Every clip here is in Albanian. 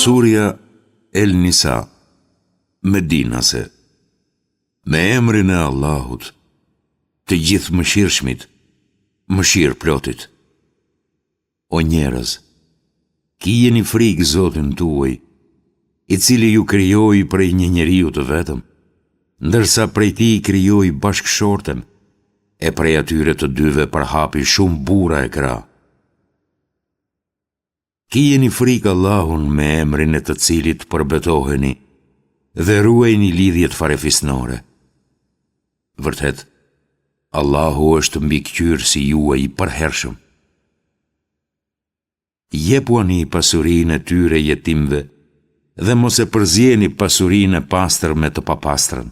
Surja El Nisa, Medinase. Me emrin e Allahut, të gjithë mëshirshmit, mëshirë plotit. O njerëz, kijeni frikë Zotin tuaj, i cili ju krijoi prej një njeriu të vetëm, ndërsa prej tij krijoi bashkëshorten, e prej atyre të dyve përhapi shumë burra e gra. Kijeni frikë Allahun me emrin e të cilit përbetoheni dhe ruajini lidhjet farefisnore. Vërtet, Allahu është mbikëqyrësi juaj i përhershëm. Jepuani pasurinë e tyre jetimve dhe mos e përzjeni pasurinë e pastër me të papastrën.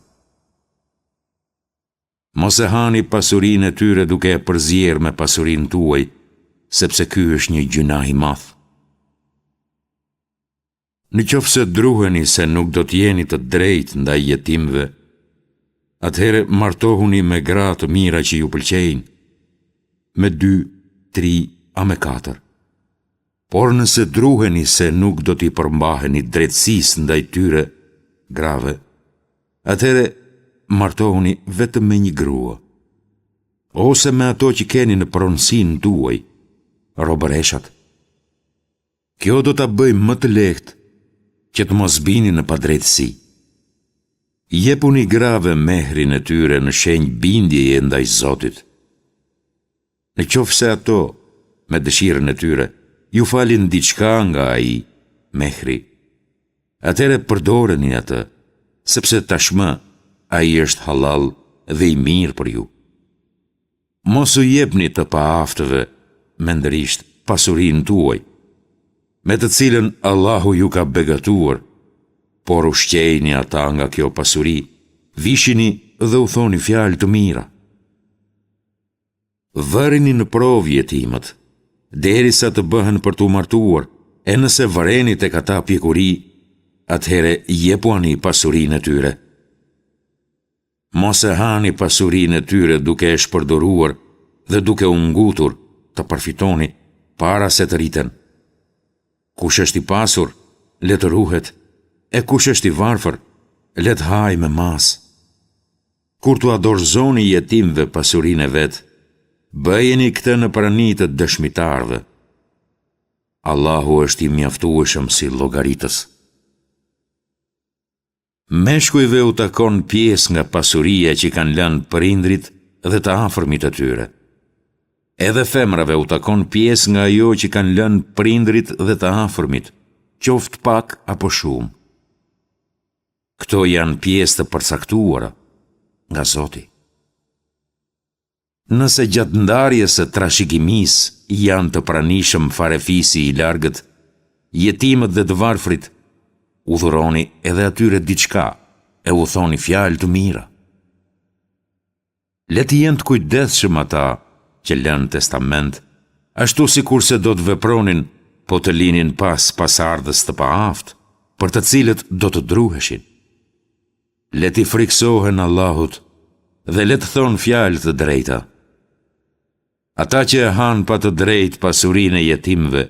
Mos e hani pasurinë e tyre duke e përzjerë me pasurinë tuaj, sepse ky është një gjunah i madh. Në qoftë se druheni se nuk do t'jeni të drejtë ndaj jetimve, atëhere martohuni me gra të mira që ju pëlqejnë, me 2, 3 a me 4. Por nëse druheni se nuk do t'i përmbaheni drejtësisë ndaj tyre grave, atëhere martohuni vetëm me një grua, ose me ato që keni në pronësinë tuaj, robëreshat. Kjo do t'a bëj më të lehtë që të mos bini në padrejtësi. Jepuni grave mehrin e tyre në shenjë bindjeje ndaj Zotit. Në qoftë se ato, me dëshirën e tyre, ju falin diçka nga ai mehri, atëre përdoreni atë, sepse tashmë ai është halal dhe i mirë për ju. Mos u jepni të paaftëve mendërisht pasurinë tuaj, me të cilën Allahu ju ka begatuar, por ushqejni ata nga kjo pasuri, vishini dhe u thoni fjalë të mira. Vërini në provë jetimët, derisa të bëhen për t'u martuar, e nëse vëreni tek ata pjekuri, atëhere jepuani pasurinë e tyre. Mos e hani pasurinë e tyre duke e shpërdoruar dhe duke u ngutur të përfitoni para se të rriten. Kush është i pasur, le të ruhet, e kush është i varfër, le të hajë me mas. Kur t'u dorëzoni jetimve pasurinë e vet, bëjeni këtë në prani të dëshmitarëve. Allahu është i mjaftueshëm si llogaritës. Meshkujve u takon pjesë nga pasuria që kanë lënë prindrit dhe të afërmit të tyre. Edhe femrave u takon pjesë nga ajo që kanë lënë prindrit dhe të afërmit, qoftë pak apo shumë. Këto janë pjesë të përcaktuara nga Zoti. Nëse gjatë ndarjes së trashëgimisë janë të pranishëm farefisi i largët, jetimët dhe të varfrit, udhëroni edhe atyre diçka e u thoni fjalë të mira. Le të jenë të kujdesshëm ata që lënë testament, ashtu si kurse do të vepronin, po të linin pas pasardhës të paaftë, për të cilët do të druheshin. Le t'i friksohen Allahut dhe le të thonë fjalë të drejta. Ata që e hanë pa të drejtë pasurinë e jetimve,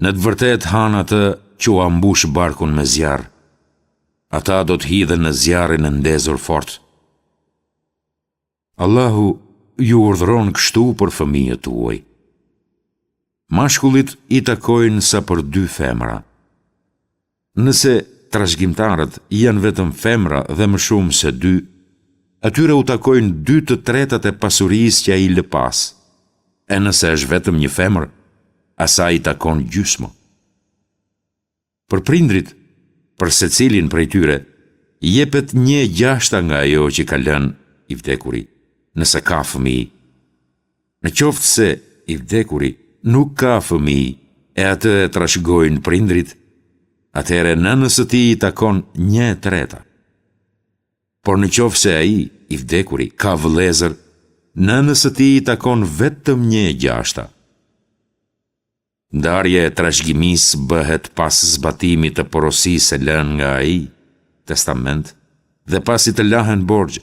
në të vërtet hanë atë që u ambush barkun me zjarr. Ata do të hidhen në zjarrin e ndezur fort. Allahu ju urdhëron kështu për fëmijët tuaj. Mashkullit i takojnë sa për 2 femra. Nëse trashëgimtarët janë vetëm femra dhe më shumë se 2, atyre u takojnë 2/3 e pasurisë që ai lë pas. E nëse është vetëm një femër, asaj i takon gjysmë. Për prindrit, për secilin prej tyre, jepet 1/6 nga ajo që ka lënë i vdekuri, nëse ka fëmijë. Në qoftë se i vdekuri nuk ka fëmijë e atë e trashëgojnë prindrit, atëhere nënës së tij i takon 1/3. Por në qoftë se ai i vdekuri ka vëllezër, nënës së tij i takon vetëm 1/6. Ndarja e trashëgimisë bëhet pas zbatimit të porosisë e lënë nga ai testament dhe pasi të lahen borxhe.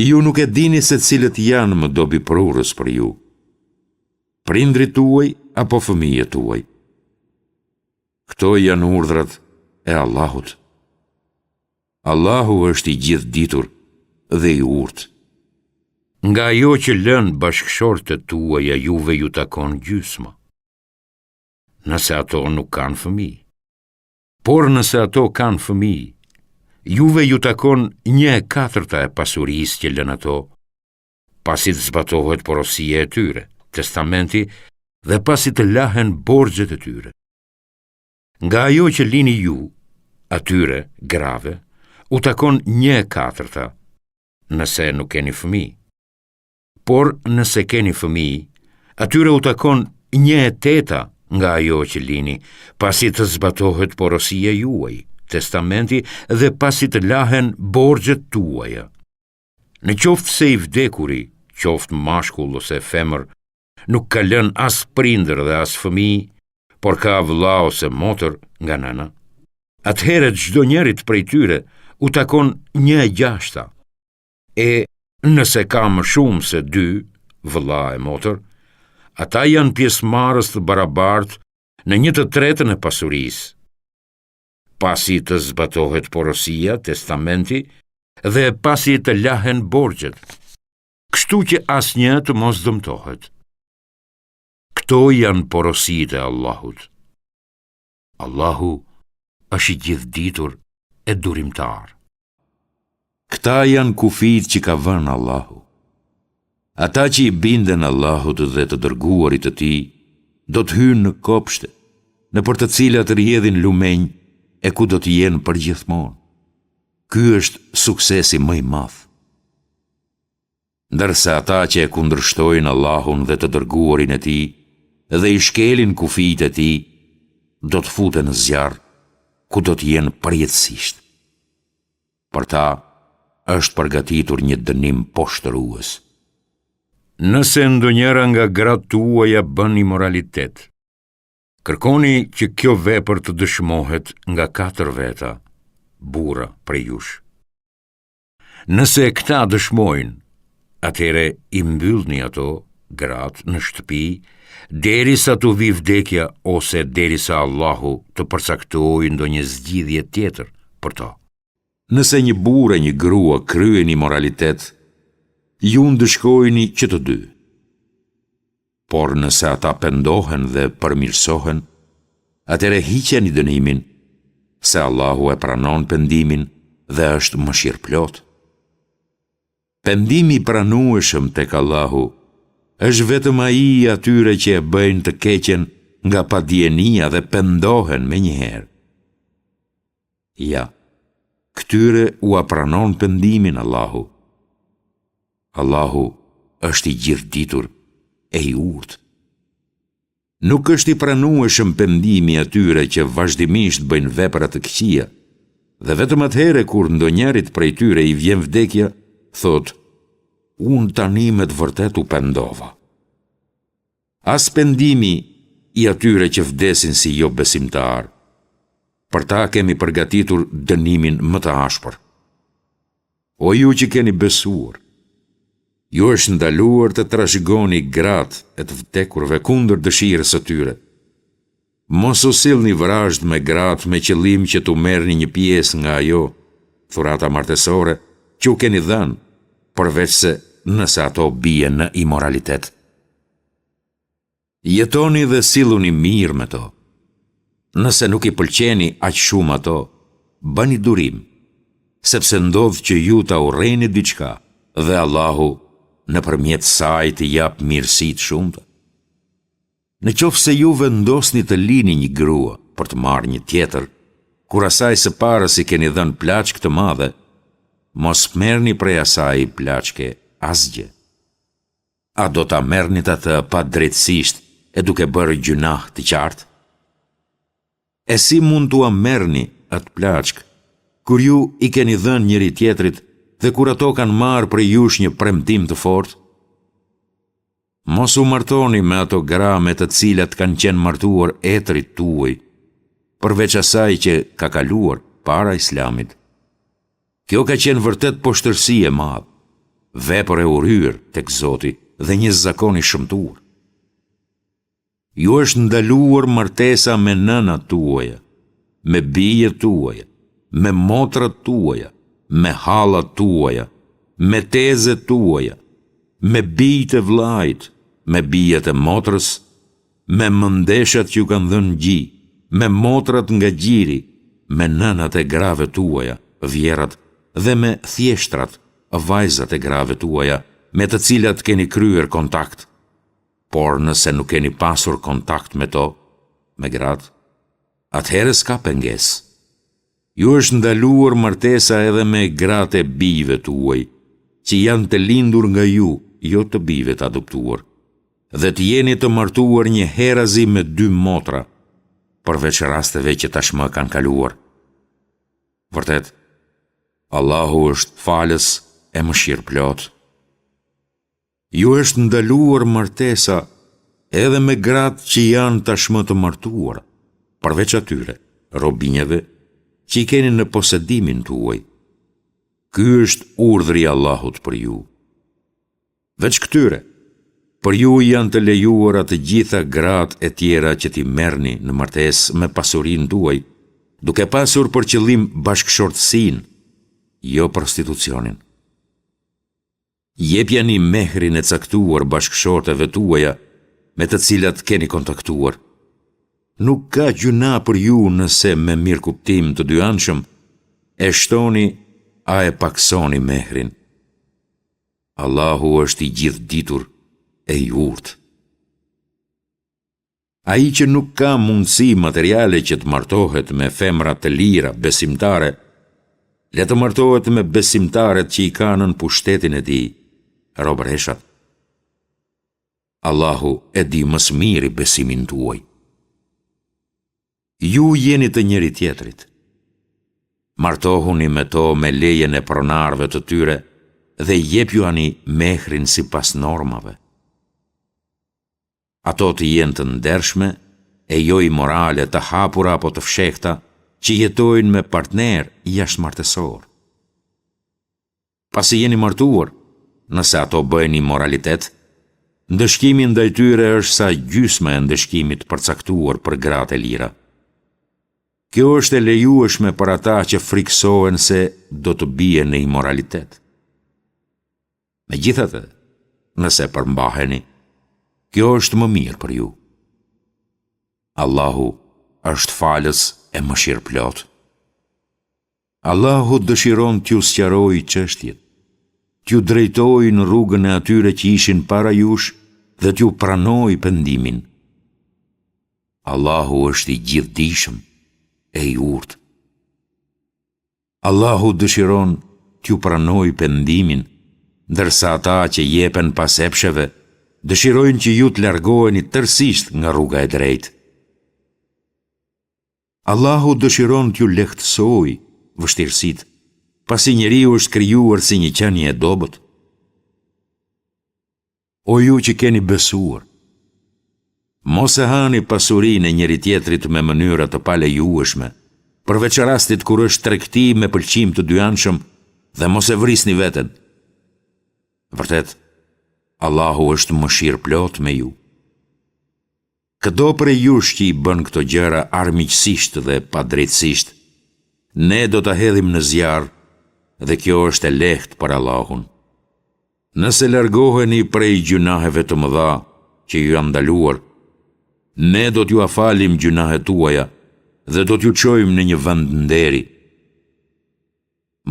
Ju nuk e dini se cilët janë më dobi prurës për ju, prindrit tuaj apo fëmijët tuaj. Këto janë urdhrat e Allahut. Allahu është i gjithë ditur dhe i urtë. Nga ajo që lën bashkëshortët tuaja juve ju takon gjysma, nëse ato nuk kanë fëmijë. Por nëse ato kanë fëmijë, juve ju takon 1/4 e pasurisë që lën ato, pasi të zbatohet porosia e tyre, testamenti, dhe pasi të lahen borxhet e tyre. Nga ajo që lini ju, atyre, grave, u takon 1/4 nëse nuk keni fëmijë. Por nëse keni fëmijë, atyre u takon 1/8 nga ajo që lini, pasi të zbatohet porosia juaj, testamenti, dhe pasi të lahen borxhet tuaja. Në qoftë se i vdekuri, qoftë mashkull ose femër, nuk ka lënë as prindër dhe as fëmijë, por ka vëlla ose motër nga nëna, atëherë çdo njerit prej tyre u takon 1/6. E nëse ka më shumë se 2, vëlla e motër, ata janë pjesëmarrës të barabartë në 1/3 e pasurisë, pasi të zbatohet porosia, testamenti, dhe pasi të lahen borxhet, kështu që asnjë të mos dëmtohet. Këto janë porositë e Allahut. Allahu është i gjithditur e durimtar. Këta janë kufit që ka vënë Allahu. Ata që i binden Allahut dhe të dërguarit të tij, do të hynë në kopshte, në për të cilat rrjedhin lumenj e ku do të jenë përgjithmonë. Ky është suksesi më i madh. Ndërsa ata që e kundërshtojnë Allahun dhe të dërguarin e tij dhe i shkelin kufijtë e tij, do të futen në zjarr, ku do të jenë përjetësisht. Për ta është përgatitur një dënim poshtërues. Nëse ndonjëra nga gratë tuaja bën imoralitet, kërkoni që kjo vepër të dëshmohet nga 4 veta, burra prej jush. Nëse këta dëshmojnë, atëre i mbyllni ato, gratë, në shtëpi, derisa t'u vi vdekja ose derisa Allahu të përcaktojë ndonjë zgjidhje tjetër për to. Nëse një burrë e një grua kryen imoralitet, ju ndëshkojni që të dy. Por nëse ata pendohen dhe përmirësohen, atëre hiqeni dënimin, se Allahu e pranon pendimin dhe është mëshirëplot. Pendimi i pranueshëm tek Allahu është vetëm ai i atyre që e bëjnë të keqen nga padjenia dhe pendohen menjëherë. Ja, këtyre u pranon pendimin Allahu. Allahu është i gjithditur e i urtë. Nuk është i pranueshëm pendimi atyre që vazhdimisht bëjnë vepra të këqija, dhe vetëm atëherë kur ndonjërit prej tyre i vjen vdekja, thotë: unë tani me të vërtet u pendova. As pendimi i atyre që vdesin si jo besimtar. Për ta kemi përgatitur dënimin më të ashpër. O ju që keni besuar, ju është ndaluar të trashëgoni gratë e të vdekurve kundër dëshirës së tyre. Mos u sillni vrasht me gratë me qëllim që t'u merrni një pjesë nga ajo, thurata martesore, që u keni dhënë, përveç se nëse ato bien në imoralitet. Jetoni dhe silluni mirë me to. Nëse nuk i pëlqeni aq shumë ato, bëni durim, sepse ndodh që ju ta urreni diçka dhe Allahu nëpërmjet saj të jap mirësi të shumta. Në qoftë se ju vendosni të lini një grua për të marrë një tjetër, kur asaj së parës i keni dhënë plaçkë të madhe, mos merrni prej asaj plaçke asgjë. A do ta merrnit atë pa drejtësisht e duke bërë gjunah të qartë? E si mund t'ua merrni atë plaçkë, kur ju i keni dhënë njëri tjetrit dhe kur ato kanë marrë prej jush një premtim të fortë? Mos u martoni me ato gra me të cilat kanë qenë martuar etrit tuaj, përveç asaj që ka kaluar para Islamit. Kjo ka qenë vërtet poshtërsi e madh, vepër e urryer tek Zoti dhe një zakon i shëmtuar. Ju është ndaluar martesa me nënat tuaja, me bijet tuaja, me motrat tuaja, me hallat tuaja, me tezet tuaja, me bijt e vllajt, me bijet e motrës, me mëndeshat që ju kanë dhënë gji, me motrat nga gjiri, me nënat e grave tuaja, vjerat, dhe me thjeshtrat, vajzat e grave tuaja, me të cilat keni kryer kontakt. Por nëse nuk keni pasur kontakt me to, me gratë, atëherë s'ka penges. Ju është ndaluar martesa edhe me gratë e bijve tuaj, që janë të lindur nga ju, jo të bijve të adoptuar, dhe të jeni të martuar një herazi me 2 motra, përveç rasteve që tashmë kanë kaluar. Vërtet, Allahu është falës e mëshirëplot. Ju është ndaluar martesa edhe me gratë që janë tashmë të martuar, përveç atyre, robinjeve, që i keni në posedimin tuaj. Ky është urdhri i Allahut për ju. Veç këtyre, për ju janë të lejuara të gjitha gratë e tjera që t'i merrni në martesë me pasurinë tuaj, duke pasur për qëllim bashkëshortësinë, jo prostitucionin. Jepjani mehrin e caktuar bashkëshorteve tuaja me të cilat keni kontaktuar. Nuk ka gjuna për ju nëse me mirë kuptim të dyanshëm e shtoni a e paksoni mehrin. Allahu është i gjithë ditur e i urtë. Ai që nuk ka mundësi materiale që të martohet me femra të lira besimtare, le të martohet me besimtaret që i kanë në pushtetin e tij, robëreshat. Allahu e di më së miri besimin tuaj. Ju jeni të njëri tjetrit. Martohuni me to me lejen e pronarëve të tyre dhe jepjuani mehrin sipas normave. Ato të jenë të ndershme e jo imorale, të hapura apo të fshehta, që jetojnë me partner jashtëmartesor. Pasi jeni martuar, nëse ato bëjnë imoralitet, ndëshkimi ndaj tyre është sa gjysma e ndëshkimit përcaktuar për gratë e lira. Kjo është e lejueshme për ata që friksohen se do të bie në imoralitet. Megjithatë, nëse përmbaheni, kjo është më mirë për ju. Allahu është falës e mëshirëplot. Allahu dëshiron t'ju sqarojë çështjet, t'ju drejtojë në rrugën e atyre që ishin para jush dhe t'ju pranojë pendimin. Allahu është i gjithdijshëm e i urtë. Allahu dëshiron t'ju pranojë pendimin, ndërsa ata që jepen pas epsheve dëshirojnë që ju të largoheni tërësisht nga rruga e drejtë. Allahu dëshiron t'ju lehtësojë vështirësitë, pasi njeriu është krijuar si një qenie e dobët. O ju që keni besuar, mos e hani pasurinë e njëri tjetrit me mënyra të palejueshme, përveç rastit kur është tregti me pëlqim të dyanshëm, dhe mos e vrisni veten. Vërtet, Allahu është mëshirëplot me ju. Këdo prej jush që i bën këto gjëra armiqësisht dhe padrejtësisht, ne do ta hedhim në zjarr, dhe kjo është e lehtë për Allahun. Nëse largoheni prej gjunaheve të mëdha që ju janë ndaluar, ne do t'ju afalim gjunahet tuaja dhe do t'ju çojmë në një vend nderi.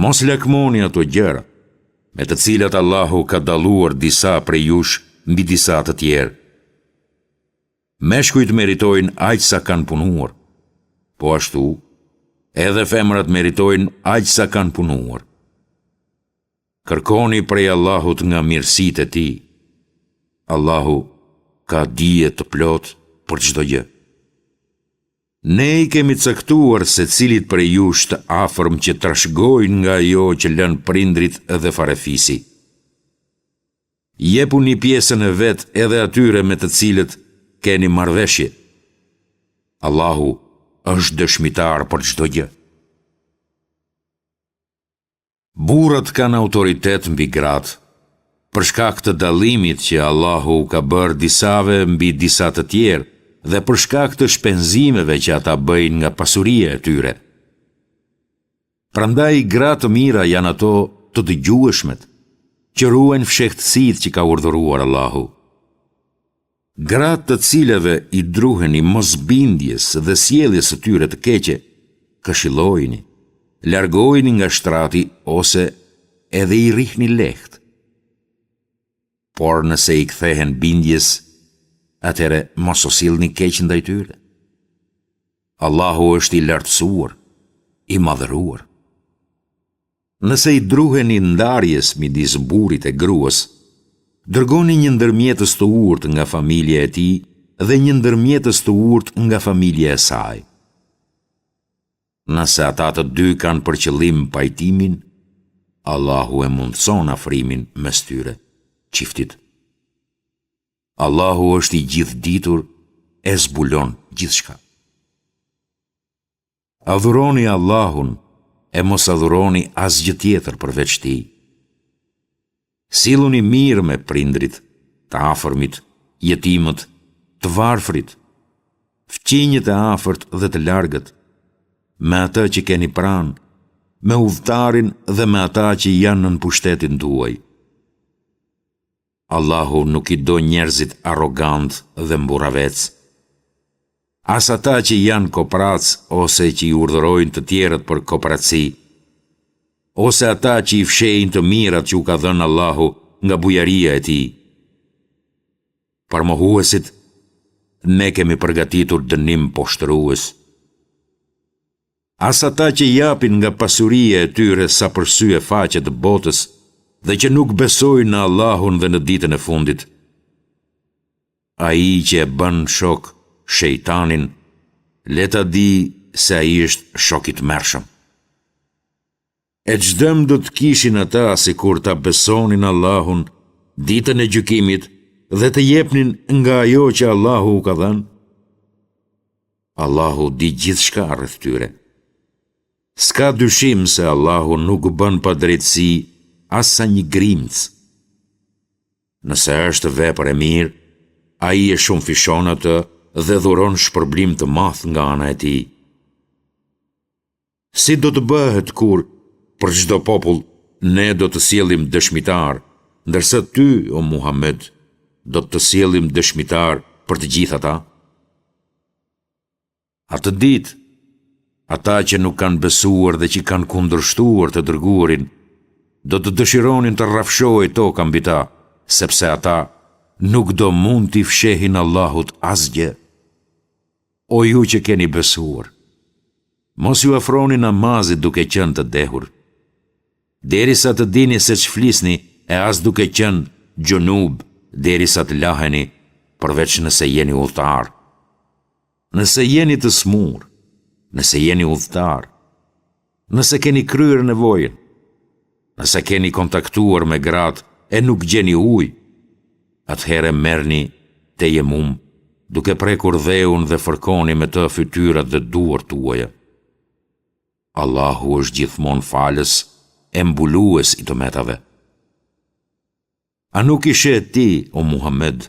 Mos lakmoni ato gjëra me të cilat Allahu ka dalluar disa prej jush mbi disa të tjerë. Meshkujt meritojnë aq sa kanë punuar, po ashtu edhe femrat meritojnë aq sa kanë punuar. Kërkoni prej Allahut nga mirësitë e tij. Allahu ka dije të plot për çdo gjë. Ne i kemi caktuar se cilit prej jush të afërm që trashëgojnë nga ajo që lënë prindrit dhe farefisi. Jepuni pjesën e vet edhe atyre me të cilët keni marrëveshje. Allahu është dëshmitar për çdo gjë. Burrat kanë autoritet mbi gratë, për shkak të dallimit që Allahu ka bërë disave mbi disa të tjerë dhe për shkak të shpenzimeve që ata bëjnë nga pasuria e tyre. Prandaj gratë të mira janë ato të dëgjueshmet, që ruajnë fshehtësitë që ka urdhëruar Allahu. Gratë të cilave i druheni mosbindjes dhe sjelljes së tyre të keqe, këshillojini, largojini nga shtrati ose edhe i rihni lehtë. Por nëse i kthehen bindjes, atëre mos u sillni keq ndaj tyre. Allahu është i lartësuar, i madhëruar. Nëse i druheni ndarjes midis burrit e gruas, dërgoni një ndërmjetës të urtë nga familja e tij dhe një ndërmjetës të urtë nga familja e saj. Nëse ata të dy kanë për qëllim pajtimin, Allahu e mundson afrimin mes tyre, çiftit. Allahu është i gjithditur, e zbulon gjithçka. Adhuroni Allahun e mos adhuroni asgjë tjetër përveç tij. Silluni mirë me prindrit, të afërmit, jetimët, të varfrit, fqinjët e afërt dhe të largët, me ata që keni pranë, me udhëtarin dhe me ata që janë në pushtetin tuaj. Allahu nuk i do njerëzit arrogant dhe mburravec. As ata që janë koprac ose që i urdhërojnë të tjerët për kopratësi, ose ata që i fshejnë të mirat që u ka dhënë Allahu nga bujaria e tij. Për mohuesit, ne kemi përgatitur dënim poshtërues. As ata që japin nga pasuria e tyre sa për sy e faqe të botës dhe që nuk besojnë në Allahun dhe në ditën e fundit. Ai që e bën shok shejtanin, le ta di se ai është shok i tmerrshëm. E çdëm do të kishin ata sikur ta besonin Allahun, ditën e gjykimit dhe të jepnin nga ajo që Allahu u ka dhënë. Allahu di gjithçka rreth tyre. S'ka dyshim se Allahu nuk bën pa drejtësi as sa një grimc. Nëse është vepër e mirë, ai e shumë fishon atë dhe dhuron shpërblim të madh nga ana e tij. Si do të bëhet kur për çdo popull ne do të sjellim dëshmitar, ndërsa ty, o Muhammed, do të sjellim dëshmitar për të gjithë ata? Atë ditë, ata që nuk kanë besuar dhe që kanë kundërshtuar të dërguarin, do të dëshironin të rrafshojë toka mbi ta, sepse ata nuk do mund t'i fshehin Allahut asgjë. O ju që keni besuar, mos ju afroni namazit duke qenë të dehur, derisa të dini se ç'flisni e as duke qenë gjunub, derisa të laheni, përveç nëse jeni udhëtar. Nëse jeni të smur, nëse jeni udhëtar, nëse keni kryer nevojën, nëse keni kontaktuar me gratë e nuk gjeni ujë, atëherë merrni tejemum, duke prekur dheun dhe fërkoni me të fytyrat dhe duart tuaja. Allahu është gjithmonë falës e mbulues i tëmetave. A nuk i sheh ti, o Muhammed,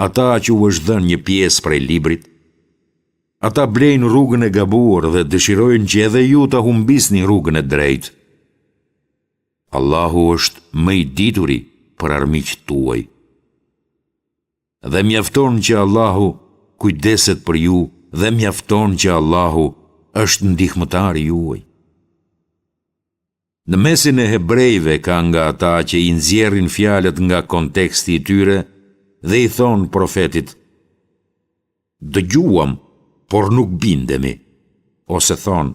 ata që u është dhënë një pjesë prej librit? Ata blejnë rrugën e gabuar dhe dëshirojnë që edhe ju ta humbisni rrugën e drejtë. Allahu është më i dituri për armiqtë tuaj. Dhe mjafton që Allahu kujdeset për ju dhe mjafton që Allahu është ndihmëtari juaj. Në mesin e hebrejve ka nga ata që i nxjerrin fjalët nga konteksti i tyre dhe i thonë profetit: dëgjuam, por nuk bindemi, ose thonë: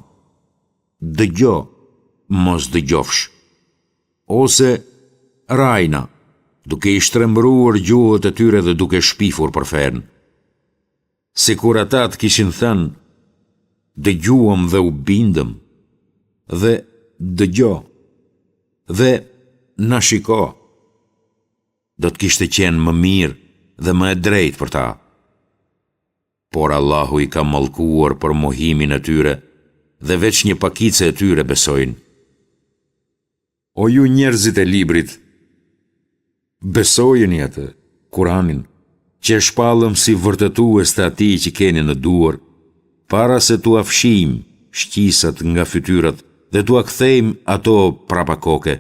dëgjo, mos dëgjofsh, ose rajna, duke i shtrembruar gjuhët e tyre dhe duke shpifur për fen. Sikur ata të kishin thënë: dëgjuam dhe u bindëm, dhe dëgjo, dhe na shiko. Do të kishte qenë më mirë dhe më e drejtë për ta. Por Allahu i ka mallkuar për mohimin e tyre dhe veç një pakice e tyre besojnë. O ju njerëzit e librit, besojeni atë, Kuranin, që shpallëm si vërtetues të atij që keni në duar, para se t'u afshim shqisat nga fytyrat dhe t'u kthejmë ato prapa koke,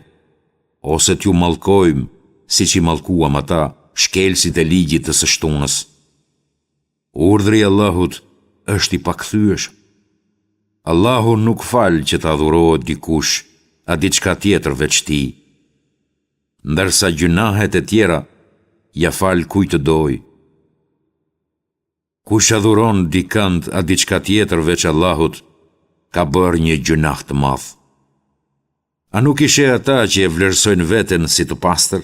ose t'ju mallkojmë siç i mallkuam ata shkelësit e ligjit të së shtunës. Urdhri i Allahut është i pakthyeshëm. Allahu nuk fal që të adhurohet dikush a diçka tjetër veç tij, ndërsa gjunahet e tjera ja fal kujt të doj. Kush adhuron dikant a diçka tjetër veç Allahut, ka bërë një gjunah të madh. A nuk i sheh ata që e vlerësojnë veten si të pastër?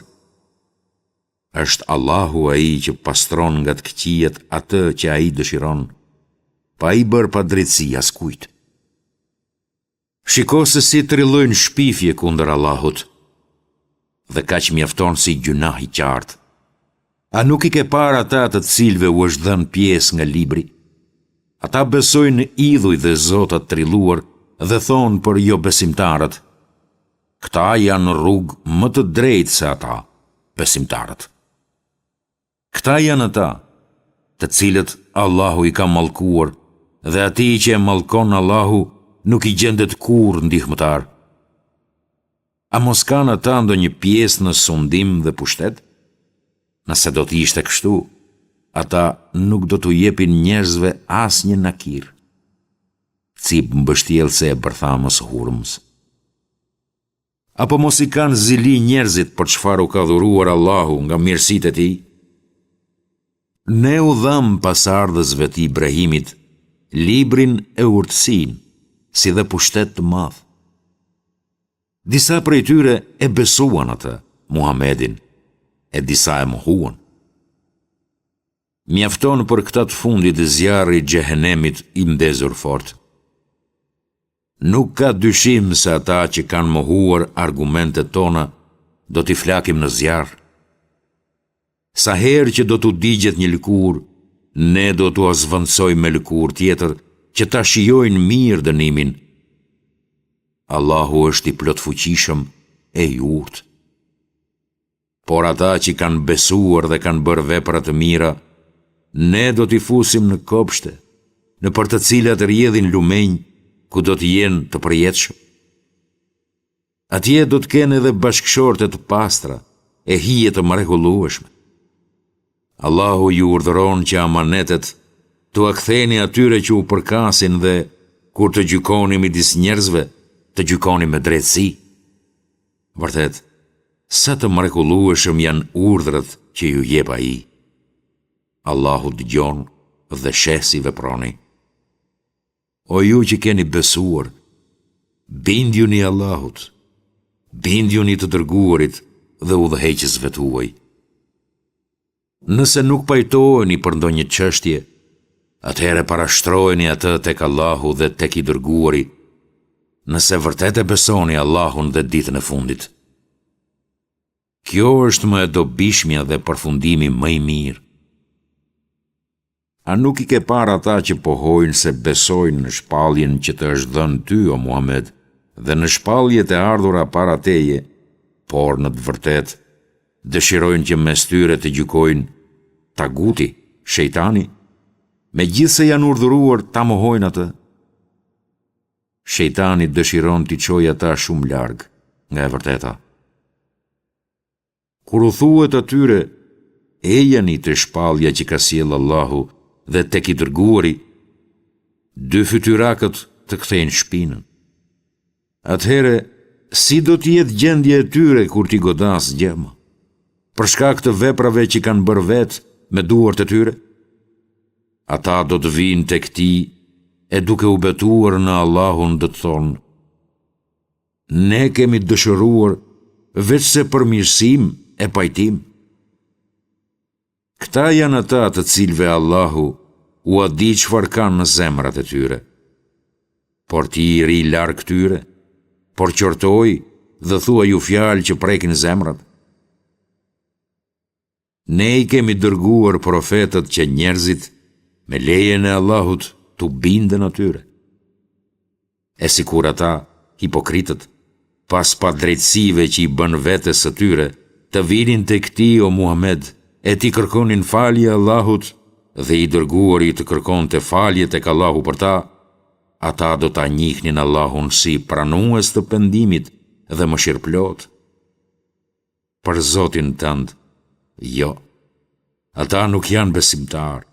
Është Allahu ai që pastron nga të këqijet atë që ai dëshiron, pa i bërë pa drejtësi askujt. Shiko se si trillojnë shpifje kundër Allahut, dhe kaq mjafton si gjunah i qartë. A nuk i ke parë ata të cilëve u është dhënë pjesë nga libri? Ata besojnë në idhuj dhe zotat trilluar dhe thonë për jo besimtarët: këta janë rrugë më të drejtë se ata, besimtarët. Këta janë ata, të cilët Allahu i ka mallkuar, dhe atij që e mallkon Allahu nuk i gjendet kurrë ndihmëtar. A mos kanë ata ndonjë pjesë në sundim dhe pushtet? Nëse do të ishte kështu, ata nuk do t'u jepin njerëzve asnjë nakir. Cip mbështjellëse e bërthamës hurmës. Apo mos i kanë zili njerëzit për çfarë u ka dhuruar Allahu nga mirësitë e tij? Ne u dham pasardhësve të Ibrahimit librin e urtësinë, si dhe pushtet të madh. Disa prej tyre e besuan atë, Muhamedin, e disa e mohuan. Mjafton për këta të fundit zjarri i xhehenemit i ndezur fort. Nuk ka dyshim se ata që kanë mohuar argumentet tona do t'i flakim në zjarr. Sa herë që do t'u digjet një lëkurë, ne do t'u azvëndsojmë me lëkurë tjetër që ta shijojnë mirë dënimin. Allahu është i plot fuqishëm e i urtë. Por ata që kanë besuar dhe kanë bërë vepra të mira, ne do t'i fusim në kopshte, në për të cilat rjedhin lumenj, ku do të jenë të përjetshëm. Atje do të kenë edhe bashkëshorte të pastra, e hije të mrekullueshme. Allahu ju urdhëron që amanetet t'u ktheni atyre që u përkasin dhe kur të gjykoni midis njerëzve, të gjykoni me drejtësi. Vërtet, sa të mrekullueshëm janë urdhrat që ju jep ai. Allahu dëgjon dhe sheh si veproni. O ju që keni besuar, bindjuni Allahut, bindjuni të dërguarit dhe udhëheqësve tuaj. Nëse nuk pajtoheni për ndonjë çështje, atëherë parashtrojeni atë tek Allahu dhe tek i dërguari, nëse vërtet e besoni Allahun dhe ditën e fundit. Kjo është më e dobishmja dhe përfundimi më i mirë. A nuk i ke parë ata që pohojnë se besojnë në shpalljen që të është dhënë ty, o Muhammed, dhe në shpalljet e ardhura para teje, por në të vërtet dëshirojnë që mes tyre të gjykojnë taguti, shejtani, megjithse janë urdhëruar ta mohojnë atë. Shejtani dëshiron t'i çojë ata shumë larg nga e vërteta. Kur u thuhet atyre, ejani të shpallja që ka sjellë Allahu dhe tek i dërguari, dy fytyrakët të kthejnë shpinën. Atëhere, si do t'jetë gjendje e tyre kur t'i godas gjema? Për shkak të veprave që kanë bërë vetë me duart e tyre? Ata do të vinë tek ti e duke u betuar në Allahun do të thonë: ne kemi dëshiruar veç se për mirësim e pajtim. Këta janë ata të cilve Allahu u a di çfarë kanë në zemrat e tyre. Por ti i ri larg tyre, por qortoj dhe thua ju fjalë që prekin zemrat. Ne i kemi dërguar profetët që njerëzit me lejen e Allahut t'u binden atyre. E sikur ata, hipokritët, pas padrejtësive që i bën vetes së tyre, të vinin tek ti, o Muhammed, e ti kërkonin falje Allahut dhe i dërguari të kërkonte falje tek Allahu për ta, ata do ta njihnin Allahun si pranues të pendimit dhe mëshirëplot. Për Zotin tënd, jo, ata nuk janë besimtar,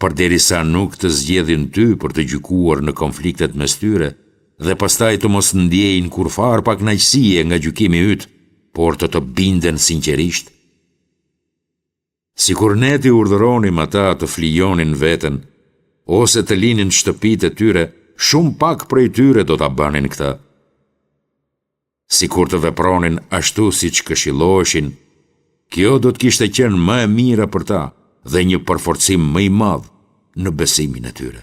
përderisa nuk të zgjedhin ty për të gjykuar në konfliktet mes tyre dhe pastaj të mos ndjejnë kur far pak kënaqësie nga gjykimi yt, por të binden sinqerisht. Sikur ne t'i urdhëronim ata të flijonin veten, ose të linin shtëpitë e tyre, shumë pak prej tyre do ta bënin këtë. Sikur të vepronin ashtu siç këshilloheshin, kjo do të kishte qenë më e mira për ta dhe një përforcim më i madh në besimin e tyre.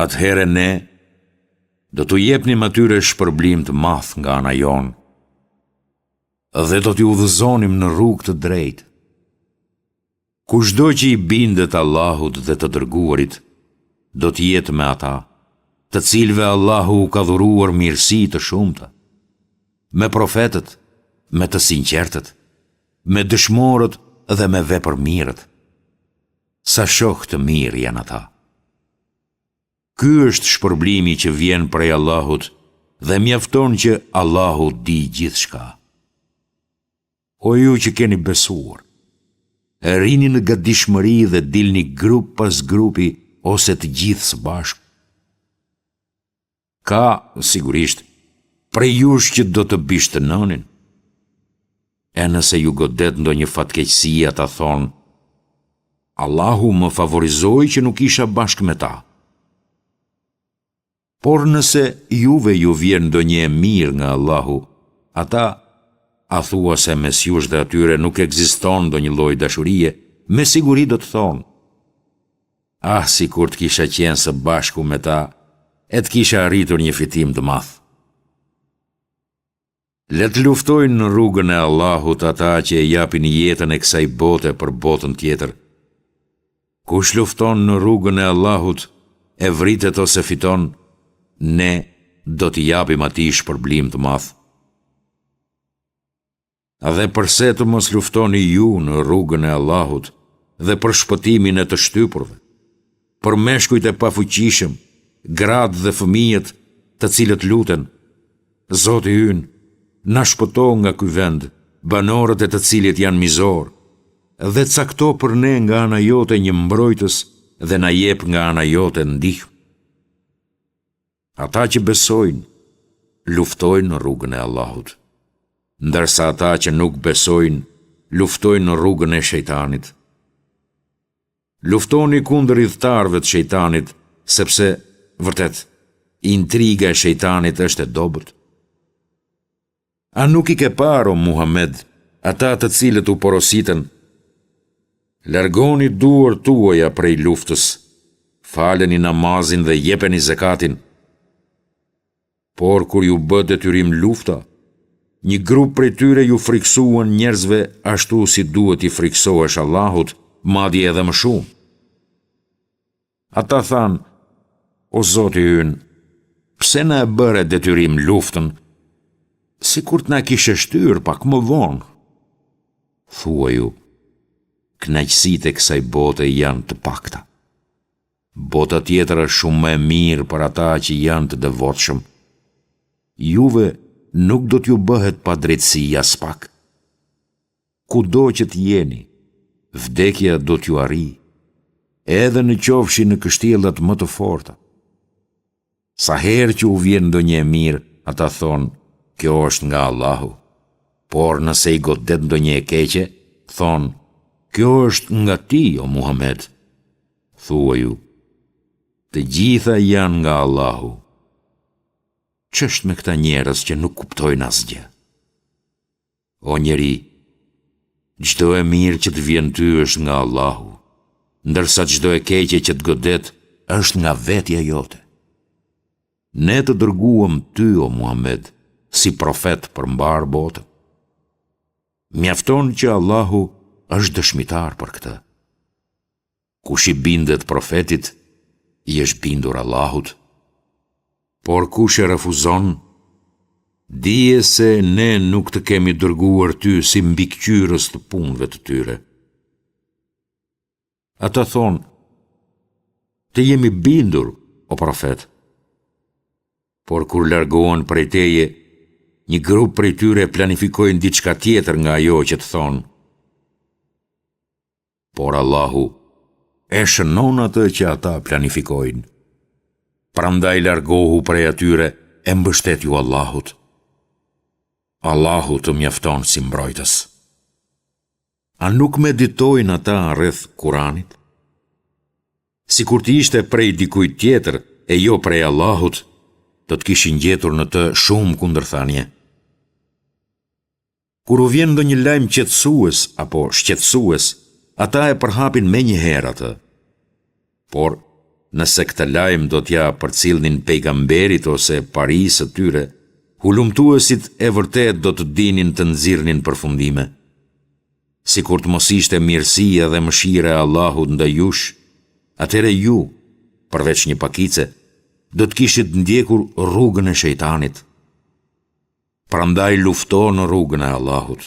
Atëherë ne do t'u jepnim atyre shpërblim të madh nga ana jon dhe do t'ju udhëzonim në rrugë të drejtë. Kushdo që i bindet Allahut dhe të dërguarit, do t'jetë me ata, të cilve Allahu u ka dhuruar mirësi të shumta, me profetët, me të sinqertët, me dëshmorët dhe me vepër mirët. Sa shok të mirë janë ata. Ky është shpërblimi që vjen prej Allahut dhe mjafton që Allahu di gjithçka. O ju që keni besuar, rini në gatishmëri dhe dilni grup pas grupi ose të gjithë së bashku. Ka, sigurisht, prej jush që do të bishtënonin. E nëse ju godet ndonjë fatkeqësi, ata thonë, Allahu më favorizoi që nuk isha bashkë me ta. Por nëse juve ju vjen ndonjë e mirë nga Allahu, ata a thua se mes jush dhe atyre nuk ekziston ndonjë lloj dashurie, me siguri do të thonë, si kur të kisha qenë së bashku me ta, e të kisha arritur një fitim të madh. Le të luftojnë në rrugën e Allahut ata që e japin jetën e kësaj bote për botën tjetër. Kush lufton në rrugën e Allahut, e vritet ose fiton, ne do t'i japim atij shpërblim të madh. Dhe përse të mos luftoni ju në rrugën e Allahut dhe për shpëtimin e të shtypurve, për meshkujt e pafuqishëm, gratë dhe fëmijët të cilët luten, Zoti ynë, na shpëto nga ky vend, banorët e të cilit janë mizor, dhe cakto për ne nga ana jote një mbrojtës dhe na jep nga ana jote ndihmë. Ata që besojnë, luftojnë në rrugën e Allahut, ndërsa ata që nuk besojnë, luftojnë në rrugën e shejtanit. Luftoni kundër idhtarëve të shejtanit, sepse, vërtet, intriga e shejtanit është e dobët. A nuk i ke parë, o Muhammed, ata të cilët u porositën? Largoni duar tuaja prej luftës, faleni namazin dhe jepeni zakatin. Por kur ju bë detyrim lufta, një grup prej tyre ju friksuan njerëzve ashtu si duhet i friksohesh Allahut, madje edhe më shumë. Ata thanë, o Zoti ynë, pse na e bëre detyrim luftën, si kur t'na kishe shtyr pak më vonë? Thua ju, kënaqësitë e kësaj bote janë të pakta. Bota tjetër është shumë më e mirë për ata që janë të devotshëm. Juve nuk do t'ju bëhet pa drejtësi as pak. Kudo që t'jeni, vdekja do t'ju arrijë, edhe në qofshi në kështjellat më të forta. Sa herë që u vjen ndonjë e mirë, ata thonë, kjo është nga Allahu. Por nëse i godet ndonjë e keqe, thonë, kjo është nga ti, o Muhammed. Thua ju, të gjitha janë nga Allahu. Ç'është me këta njerëz që nuk kuptojnë asgjë? O njeri, çdo e mirë që të vjen ty është nga Allahu, ndërsa çdo e keqe që të godet është nga vetja jote. Ne të dërguam ty, o Muhammed, si profet për mbar botën. Mjafton që Allahu është dëshmitar për këtë. Kush i bindet profetit, i është bindur Allahut. Por kush e refuzon, Dije se ne nuk të kemi dërguar ty si mbikëqyrës të punëve të tyre. Ata thonë, të jemi bindur, o profet. Por kur largohen prej teje, një grup prej tyre planifikojnë diçka tjetër nga ajo që të thonë. Por Allahu e shënon atë që ata planifikojnë. Prandaj largohu prej atyre e mbështetju Allahut. Allahu të mjafton si mbrojtës. A nuk meditojnë ata rreth Kuranit? Sikur të ishte prej dikujt tjetër e jo prej Allahut, do të kishin gjetur në të shumë kundërthanie. Kur u vjen ndonjë lajm qetësues apo shqetësues, ata e përhapin menjëherë atë. Por nëse këtë lajm do t'ja përcillnin pejgamberit ose parisë të tyre, hulumtuesit e vërtet do të dinin të nxirrnin përfundime. Sikur të mos ishte mirësia dhe mëshira e Allahut ndaj jush, atëherë ju, përveç një pakice, do të kishit ndjekur rrugën e shejtanit. Prandaj lufto në rrugën e Allahut.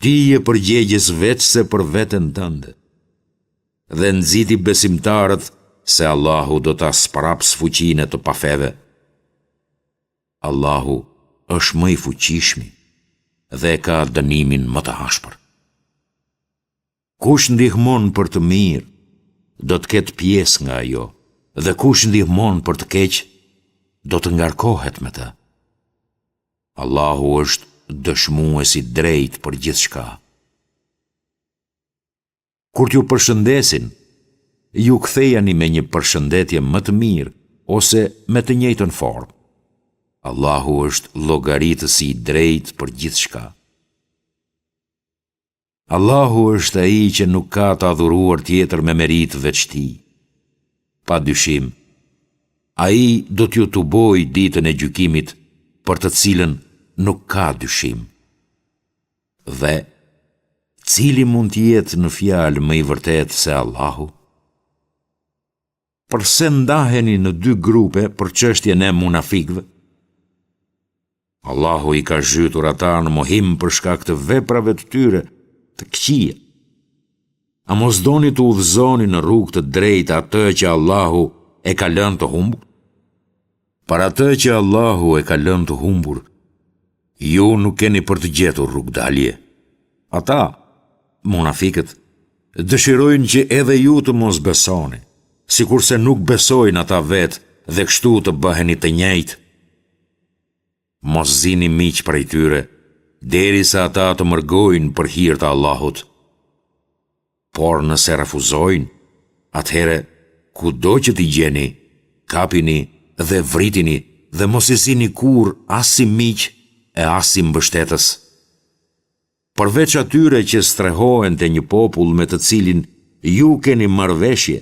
Ti je përgjegjës vetëse për veten tënde. Dhe nxiti besimtarët se Allahu do ta sprapsë fuqinë të pafeve. Allahu është më i fuqishmi dhe ka dënimin më të ashpër. Kush ndihmon për të mirë, do të ketë pjesë nga ajo, dhe kush ndihmon për të keq, do të ngarkohet me të. Allahu është dëshmues i drejtë për gjithçka. Kur t'ju përshëndesin, ju kthejani me një përshëndetje më të mirë ose me të njëjtën formë. Allahu është llogaritësi i drejtë për gjithçka. Allahu është ai që nuk ka të adhuruar tjetër me merit veç tij. Pa dyshim, ai do t'ju tubojë ditën e gjykimit, për të cilën nuk ka dyshim. Dhe cili mund të jetë në fjalë më i vërtet se Allahu? Përse ndaheni në dy grupe për çështjen e munafikëve? Allahu i ka zhytur ata në mohim për shkak të veprave të tyre të këqija. A mos doni të udhëzoni në rrugë të drejtë atë që Allahu e ka lënë të humbur? Për atë që Allahu e ka lënë të humbur, ju nuk keni për të gjetur rrugdalje. Ata, munafikët, dëshirojnë që edhe ju të mos besoni, sikurse nuk besojnë ata vetë dhe kështu të bëheni të njëjtë. Mos zini miq prej tyre, derisa ata të mërgojnë për hir të Allahut. Por nëse refuzojnë, atëhere kudo që t'i gjeni, kapini dhe vritini dhe mos i zini kur as si miq e as si mbështetës. Përveç atyre që strehohen te një popull me të cilin ju keni marrëveshje,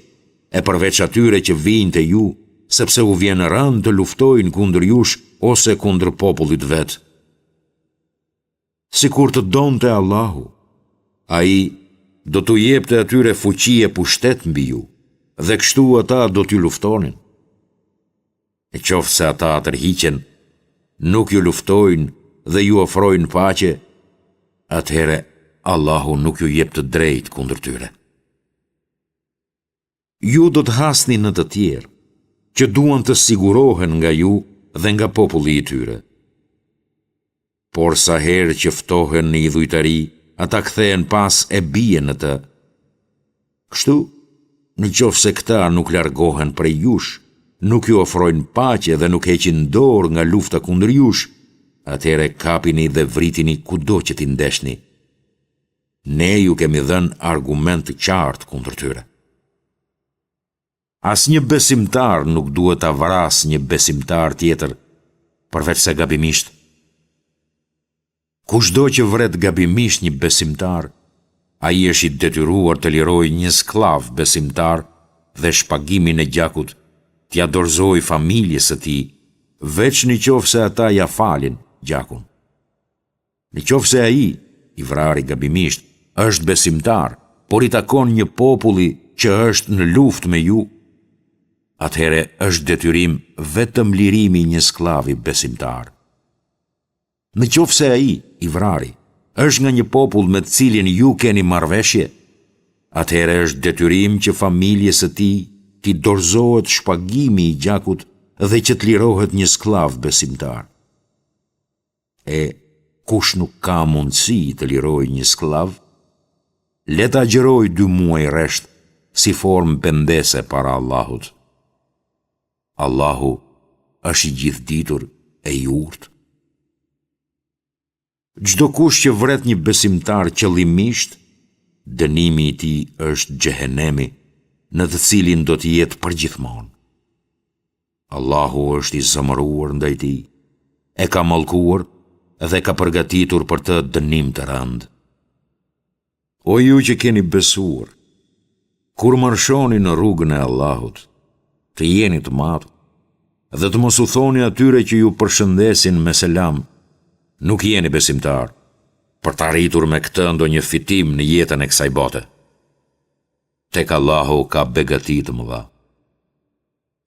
e përveç atyre që vijnë te ju, sepse u vjen rënd të luftojnë kundër jush ose kundër popullit vet. Sikur të donte Allahu, ai do t'u jepte atyre fuqi e pushtet mbi ju, dhe kështu ata do t'ju luftonin. E qoftë se ata tërhiqen, nuk ju luftojnë dhe ju ofrojnë paqe, atëhere Allahu nuk ju jep të drejtë kundër tyre. Ju do të hasni në të tjerë, që duan të sigurohen nga ju dhe nga populli i tyre. Por sa herë që ftohen në idhujtari, ata kthehen pas e bien në të. Kështu, në qoftë se këta nuk largohen prej jush, nuk ju ofrojnë paqe dhe nuk heqin dorë nga lufta kundër jush, atëhere kapini dhe vritini kudo që t'i ndeshni. Ne ju kemi dhënë argument të qartë kundër tyre. Asnjë besimtar nuk duhet ta vrasë një besimtar tjetër, përveç se gabimisht. Kushdo që vret gabimisht një besimtar, ai është i detyruar të lirojë një skllav besimtar dhe shpagimin e gjakut t'ia dorëzojë familjes së tij, veç në qoftë se ata ja falin gjakun. Në qoftë se ai, i vrari gabimisht, është besimtar, por i takon një populli që është në luftë me ju, atëhere është detyrim vetëm lirimi një skllavi besimtar. Në qoftë se ai, i vrari, është nga një popull me të cilin ju keni marrëveshje, atëherë është detyrim që familjes së tij t'i dorëzohet shpagimi i gjakut dhe që të lirohet një skllav besimtar. E kush nuk ka mundësi të lirojë një skllav, le ta agjerojë 2 muaj rresht si formë pendese para Allahut. Allahu është i gjithditur e i urtë. Çdo kush që vret një besimtar qëllimisht, dënimi i tij është xhehenemi, në të cilin do të jetë përgjithmonë. Allahu është i zemëruar ndaj tij, e ka mallkuar dhe ka përgatitur për të dënim të rënd. O ju që keni besuar, kur marshoni në rrugën e Allahut, të jeni të matur, dhe të mos u thoni atyre që ju përshëndesin me selam, nuk jeni besimtar, për të arritur me këtë ndonjë fitim në jetën e kësaj bote. Tek Allahu ka begati të mëdha.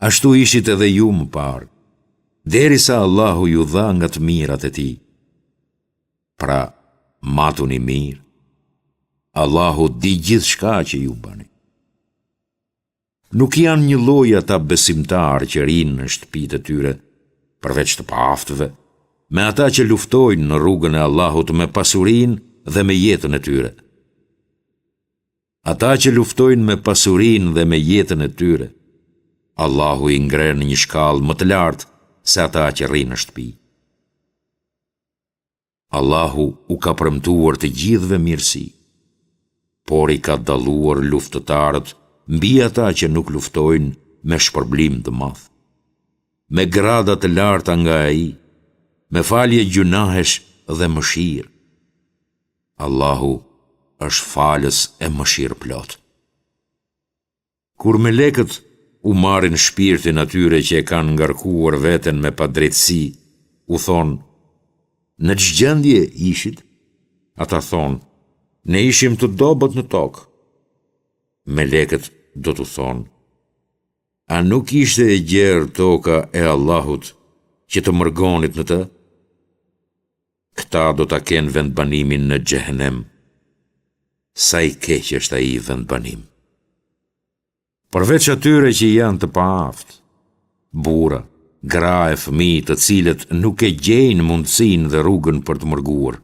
Ashtu ishit edhe ju më parë, derisa Allahu ju dha nga të mirat e tij. Pra, matuni mirë. Allahu di gjithçka që ju bëni. Nuk janë një lloj ata besimtar që rinë në shtëpitë e tyre, përveç të paaftëve, me ata që luftojnë në rrugën e Allahut me pasurinë dhe me jetën e tyre. Ata që luftojnë me pasurinë dhe me jetën e tyre, Allahu i ngren në një shkallë më të lartë se ata që rrinë në shtëpi. Allahu u ka premtuar të gjithëve mirësi, por i ka dalluar luftëtarët mbi ata që nuk luftojnë me shpërblim të madh, me grada të larta nga ai, me falje gjunahesh dhe mëshirë. Allahu është falës e mëshirë plot. Kur melekët u marrin shpirtin atyre që e kanë ngarkuar veten me padrejtësi, u thonë, në ç'gjendje gjendje ishit? Ata thonë, ne ishim të dobët në tokë. Melekët do t'u thonë, a nuk ishte e gjerë toka e Allahut që të mërgonit në të? Këta do ta kenë vendbanimin në xhehenem. Sa i keq është ai vendbanim. Përveç atyre që janë të paaftë, burra, gra e fëmijë të cilët nuk e gjejnë mundësinë dhe rrugën për të mërguar.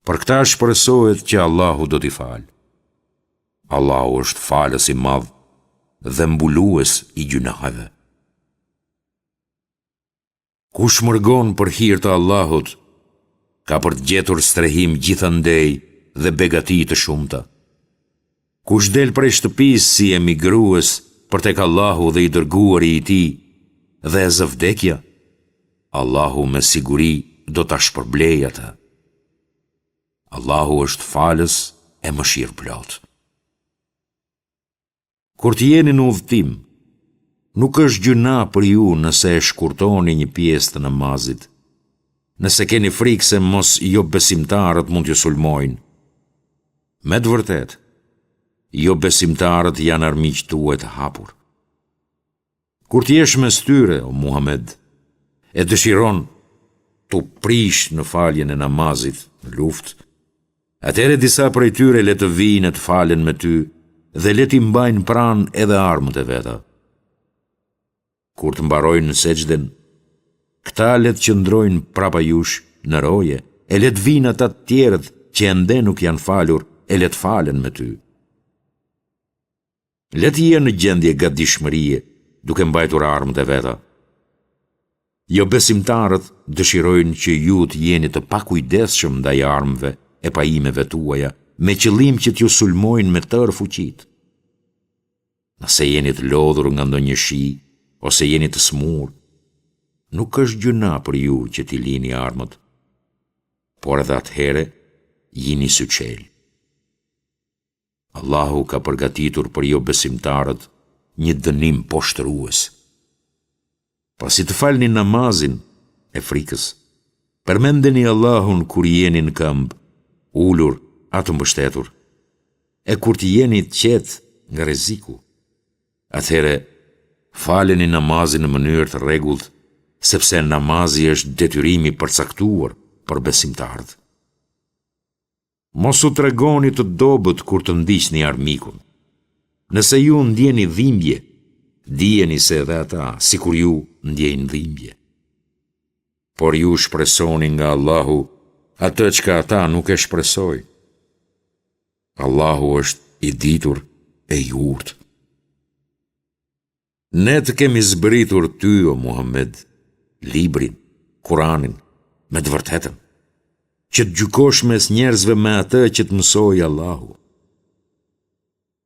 Për këta shpresohet që Allahu do t'i falë. Allahu është falës i madh dhe mbulues i gjunaheve. Kush mërgon për hir të Allahut, ka për të gjetur strehim gjithandej dhe begati të shumta. Kush del prej shtëpisë si emigrues për tek Allahu dhe i dërguari i tij, dhe e zëvdekja, Allahu me siguri do ta shpërblejë atë. Allahu është falës e mëshirë plot. Kur të jeni në udhëtim, nuk është gjuna për ju nëse e shkurtoni një pjesë të namazit, nëse keni frikë se mos jo besimtarët mund t'ju sulmojnë. Me të vërtet, jo besimtarët janë armiq tuaj të hapur. Kur t'jesh mes tyre, o Muhammed, e dëshiron t'u prish në faljen e namazit në luftë, atëherë disa prej tyre le të vinë të falen me ty dhe le t'i mbajnë pranë edhe armët e veta. Kur të mbarojnë në sejdën, këta le të qëndrojnë prapa jush në roje, e le të vinë ata të tjerët që ende nuk janë falur, e le të falen me ty. Le të jenë në gjendje gatishmërie, duke mbajtur armët e veta. Jo besimtarët dëshirojnë që ju të jeni të pakujdesshëm ndaj armëve e pajimeve tuaja, me qëllim që t'ju sulmojnë me tërë fuqitë. Nëse jeni të lodhur nga ndonjë shi, ose jeni të smur, nuk është gjuna për ju që t'i lini armët, por edhe atëhere jini syçel. Allahu ka përgatitur për jo besimtarët një dënim poshtërues. Pasi të falni namazin e frikës, përmendeni Allahun kur jeni në këmbë, ulur atë mbështetur, e kur të jeni të qetë nga rreziku, atëhere faleni namazin në mënyrë të rregullt sepse namazi është detyrimi përcaktuar për besimtarët. Mos u tregoni të dobët kur të ndiqni armikun. Nëse ju ndjeni dhimbje, dijeni se edhe ata, sikur ju, ndjejnë dhimbje. Por ju shpresoni nga Allahu atë çka ata nuk e shpresojnë. Allahu është i ditur e i urtë. Ne të kemi zbritur ty, o Muhammed, librin, Kuranin, me të vërtetën, që të gjykosh mes njerëzve me atë që të mësoi Allahu.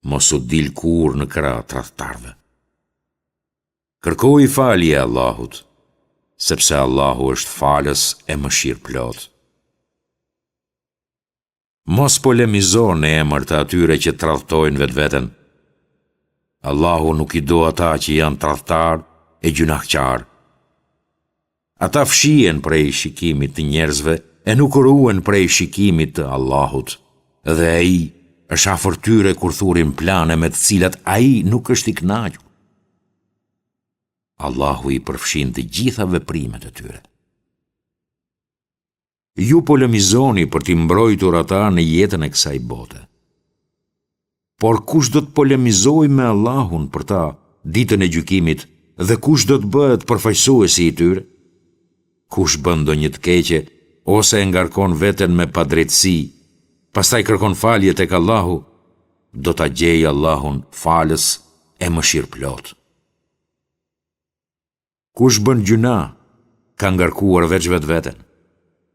Mos u dil kur në krah tradhtarëve. Kërkoj falje Allahut, sepse Allahu është falës e mëshirëplot. Mos polemizo në emër të atyre që tradhtojnë vetveten. Allahu nuk i do ata që janë tradhtar e gjunaqtar. Ata fshihen prej shikimit të njerëzve e nuk ruhen prej shikimit të Allahut, dhe ai është afër tyre kur thurin plane me të cilat ai nuk është i kënaqur. Allahu i përfshin të gjitha veprimet e tyre. Ju polemizoni për t'i mbrojtur ata në jetën e kësaj bote. Por kush do të polemizoj me Allahun për ta ditën e gjykimit dhe kush do të bëhet përfaqësuesi i tyre? Kush bën ndonjë të keqe ose e ngarkon veten me padrejtësi, pastaj kërkon falje tek Allahu, do ta gjejë Allahun falës e mëshirëplot. Kush bën gjuna, ka ngarkuar veç vetveten.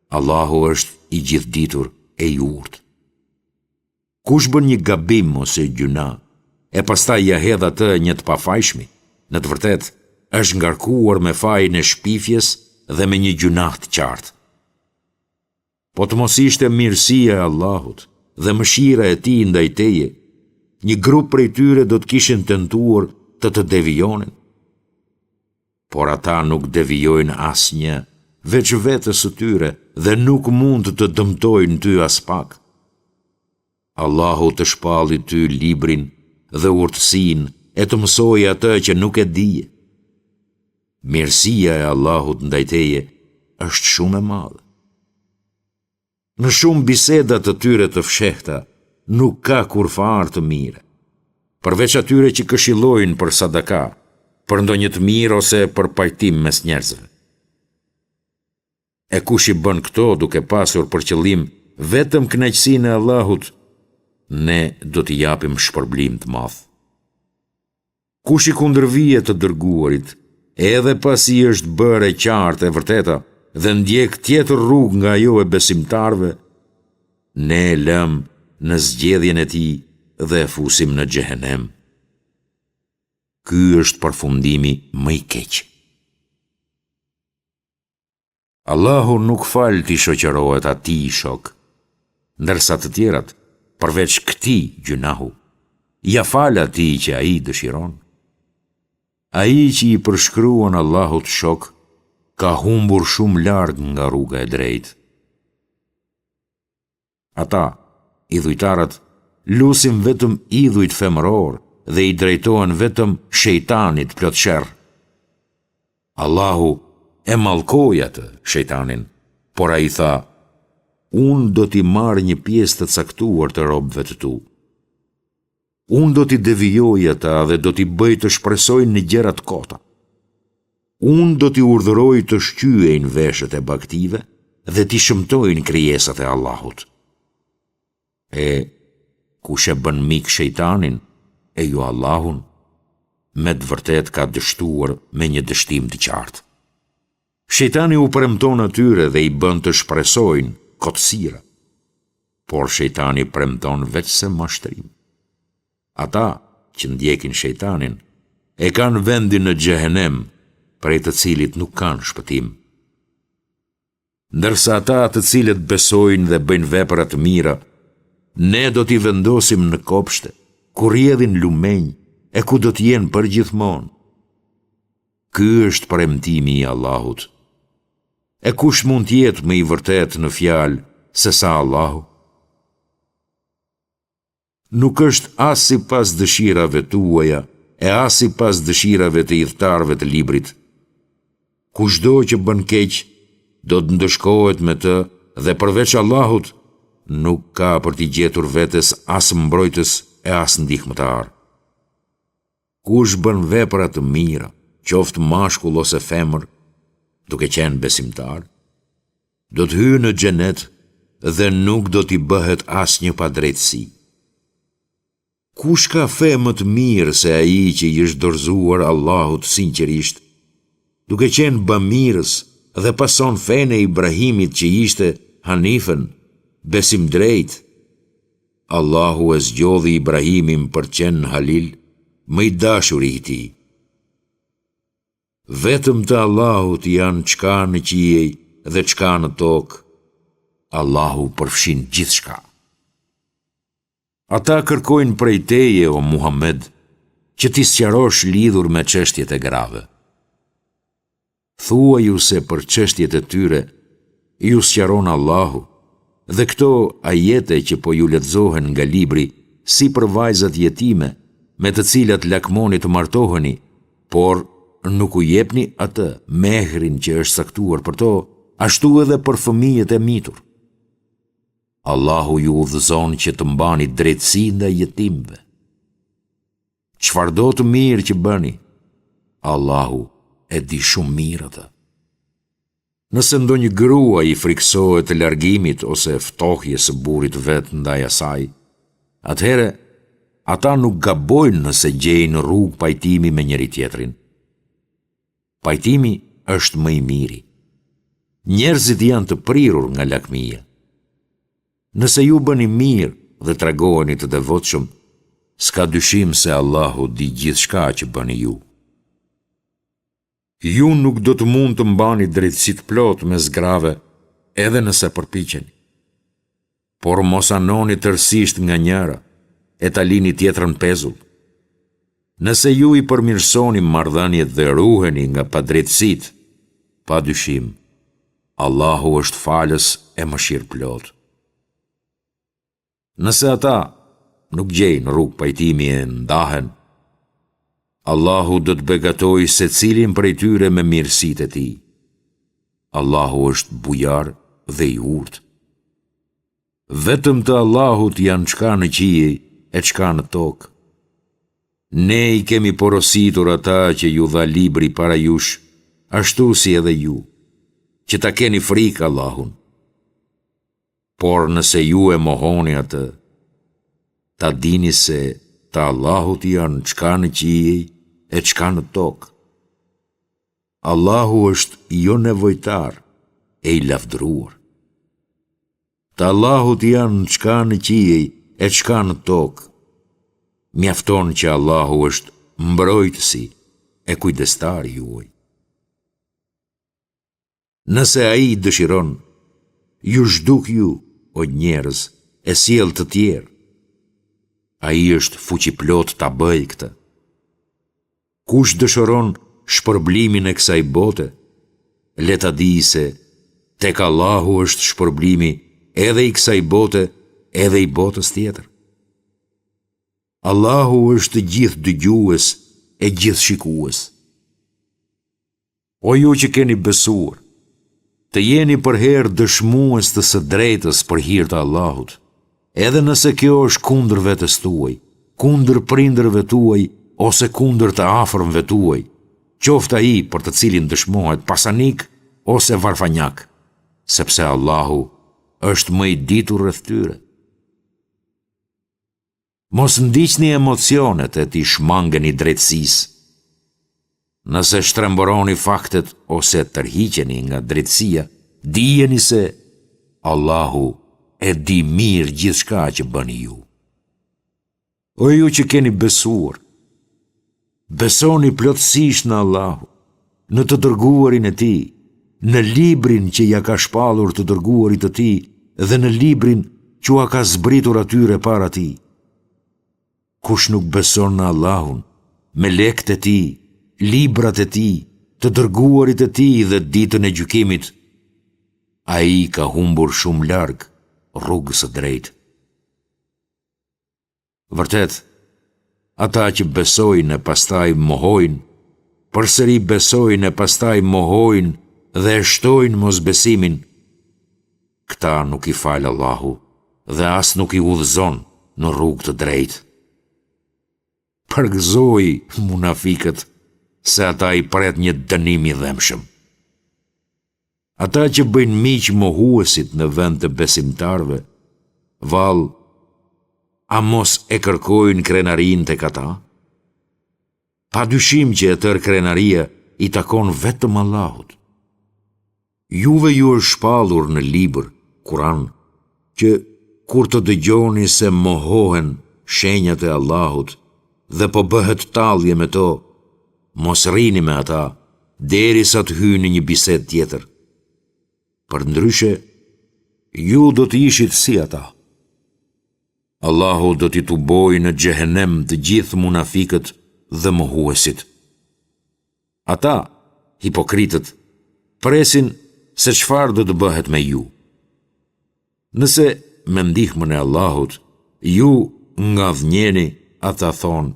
Allahu është i gjithditur e i urtë. Kush bën një gabim ose gjuna, e pastaj ja hedh atë një të pafajshmi, në të vërtetë është ngarkuar me fajin e shpifjes dhe me një gjunah të qartë. Po të mos ishte mirësia e Allahut dhe mëshira e tij ndaj teje, një grup prej tyre do të kishin tentuar të devijonin. Por ata nuk devijojnë asnjë, veç vetës së tyre, dhe nuk mund të dëmtojnë ty as pak. Allahu të shpalli ty librin dhe urtësinë e të mësoj atë që nuk e dije. Mirësia e Allahut ndaj teje është shumë e madhe. Në shumë biseda të tyre të fshehta, nuk ka kurfar të mire, përveç atyre që këshillojnë për sadaka, për ndonjë të mirë ose për pajtim mes njerëzve. E kush i bën këto duke pasur për qëllim vetëm kënaqësinë e Allahut, ne do t'i japim shpërblim të madh. Kush i kundërvije të dërguarit, edhe pasi është bërë e qartë e vërteta dhe ndjek tjetër rrugë nga ajo e besimtarve, ne e lëm në zgjedhjen e tij dhe e fusim në xhehenem. Ky është përfundimi më i keq. Allahu nuk fal t'i shoqërohet atij shok, ndërsa të tjerat, përveç këtij gjunahu, ja fal atij që ai dëshiron. Ai që i përshkruan Allahut shok, ka humbur shumë larg nga rruga e drejtë. Ata, idhujtarët, lusin vetëm idhujt femëror dhe i drejtohen vetëm shejtanit plot sherr. Allahu e mallkoi atë shejtanin, por ai tha: unë do t'i marrë një pjesë të caktuar të robëve të tu. Unë do t'i devijoj ata dhe do t'i bëj të shpresojnë në gjëra të kota. Unë do t'i urdhëroj të shqyejnë veshët e baktive dhe t'i shëmtojnë krijesat e Allahut. E kush e bën mik shejtanin, e jo Allahun, me të vërtet ka dështuar me një dështim të qartë. Shejtani u premton atyre dhe i bën të shpresojnë kotësira, por shejtani premton veçse mashtrim. Ata që ndjekin shejtanin e kanë vendin në xhehenem, prej të cilit nuk kanë shpëtim. Ndërsa ata të cilët besojnë dhe bëjnë vepra të mira, ne do t'i vendosim në kopshte, ku rrjedhin lumenj e ku do t'jenë përgjithmonë. Ky është premtimi i Allahut. E kush mund t'jetë më i vërtet në fjalë se sa Allahu? Nuk është as sipas dëshirave tuaja e as sipas dëshirave të idhëtarëve të librit. Kushdo që bën keq, do të ndëshkohet me të dhe përveç Allahut, nuk ka për t'i gjetur vetes as mbrojtës e as ndihmëtar. Kush bën vepra të mira, qoftë mashkull ose femër, duke qenë besimtar, do të hyjë në xhenet dhe nuk do t'i bëhet asnjë padrejtësi. Kush ka fe më të mirë se ai që i është dorëzuar Allahut sinqerisht, duke qenë bamirës dhe pason fenë e Ibrahimit që ishte Hanifën, besim drejt. Allahu e zgjodhi Ibrahimin për qenë Halil, më i dashuri i tij. Vetëm të Allahut janë çka në qiej dhe çka në tokë. Allahu përfshin gjithçka. Ata kërkojnë prej teje, o Muhammed, që t'i sqarosh lidhur me çështjet e grave. Thuaju se për çështjet e tyre ju sqaron Allahu, dhe këto ajete që po ju lexohen nga libri si për vajzat jetime, me të cilat lakmoni të martoheni, por nuk u jepni atë mehrin që është saktuar për to, ashtu edhe për fëmijët e mitur. Allahu ju udhëzon që të mbani drejtësi ndaj jetimëve. Çfarëdo të mirë që bëni, Allahu e di shumë mirë atë. Nëse ndonjë grua i friksohet të largimit ose ftohjes së burrit vet ndaj asaj, atëherë ata nuk gabojnë nëse gjejnë rrugë pajtimi me njëri tjetrin. Pajtimi është më i miri. Njerëzit janë të prirur nga lakmia. Nëse ju bëni mirë dhe tregoheni të devotshëm, s'ka dyshim se Allahu di gjithçka që bëni ju. Ju nuk do të mund të mbani drejtësi të plot mes grave, edhe nëse përpiqeni. Por mos anoni tërësisht nga njëra, e ta lini tjetrën pezull. Nëse ju i përmirësoni marrëdhëniet dhe ruheni nga padrejtësitë, pa dyshim, Allahu është falës e mëshirëplot. Nëse ata nuk gjejnë rrugë pajtimi e ndahen, Allahu do të begatoj se cilin prej tyre me mirësitë e tij. Allahu është bujar dhe i urtë. Vetëm të Allahut janë çka në qiej e çka në tokë. Ne i kemi porositur ata që ju dha libri para jush, ashtu si edhe ju, që ta keni frikë Allahun. Por nëse ju e mohoni atë, ta dini se të Allahut janë çka në qiej e çka në tokë. Allahu është jo nevojtar e i lavdruar. Të Allahut janë çka në qiej e çka në tokë. Mjafton që Allahu është mbrojtësi e kujdestari juaj. Nëse ai dëshiron, ju zhduk ju, o njerëz, e sjell të tjerë. Ai është fuqiplot ta bëjë këtë. Kush dëshiron shpërblimin e kësaj bote, le ta di se tek Allahu është shpërblimi edhe i kësaj bote, edhe i botës tjetër. Allahu është gjithë dëgjues e gjithë shikues. O ju që keni besuar, të jeni përherë dëshmues të së drejtës për hir të Allahut, edhe nëse kjo është kundër vetes tuaj, kundër prindërve tuaj ose kundër të afërmve tuaj, qoftë ai për të cilin dëshmohet pasanik ose varfanjak, sepse Allahu është më i ditur rreth tyre. Mos ndiqni emocionet e t'i shmangeni drejtësisë. Nëse shtremboroni faktet ose tërhiqeni nga drejtësia, dijeni se Allahu e di mirë gjithçka që bëni ju. O ju që keni besuar, besoni plotësisht në Allahu, në të dërguarin e tij, në librin që ja ka shpallur të dërguarit të tij dhe në librin që ua ka zbritur atyre para tij. Kush nuk beson në Allahun, melekët e tij, librat e tij, të dërguarit e tij dhe ditën e gjykimit, ai ka humbur shumë larg rrugës së drejtë. Vërtet, ata që besojnë e pastaj mohojnë, përsëri besojnë e pastaj mohojnë dhe e shtojnë mosbesimin, këta nuk i falë Allahu dhe as nuk i udhëzon në rrugë të drejtë. Përgëzoi munafikët se ata i pret një dënim i dhemshëm. Ata që bëjnë miq mohuesit në vend të besimtarve, vallë, a mos e kërkojnë krenarin tek ata? Pa dyshim që e tërë krenaria i takon vetëm Allahut. Juve ju është shpallur në libër, Kur'an, që kur të dëgjoni se mohohen shenjat e Allahut dhe po bëhet tallje me to, mos rrini me ata derisa të hyni në një bisedë tjetër. Përndryshe, ju do të ishit si ata. Allahu do t'i tubojë në xhehenem të gjithë munafikët dhe mohuesit. Ata, hipokritët, presin se çfarë do të bëhet me ju. Nëse me ndihmën e Allahut, ju nga dhënjeni, ata thonë,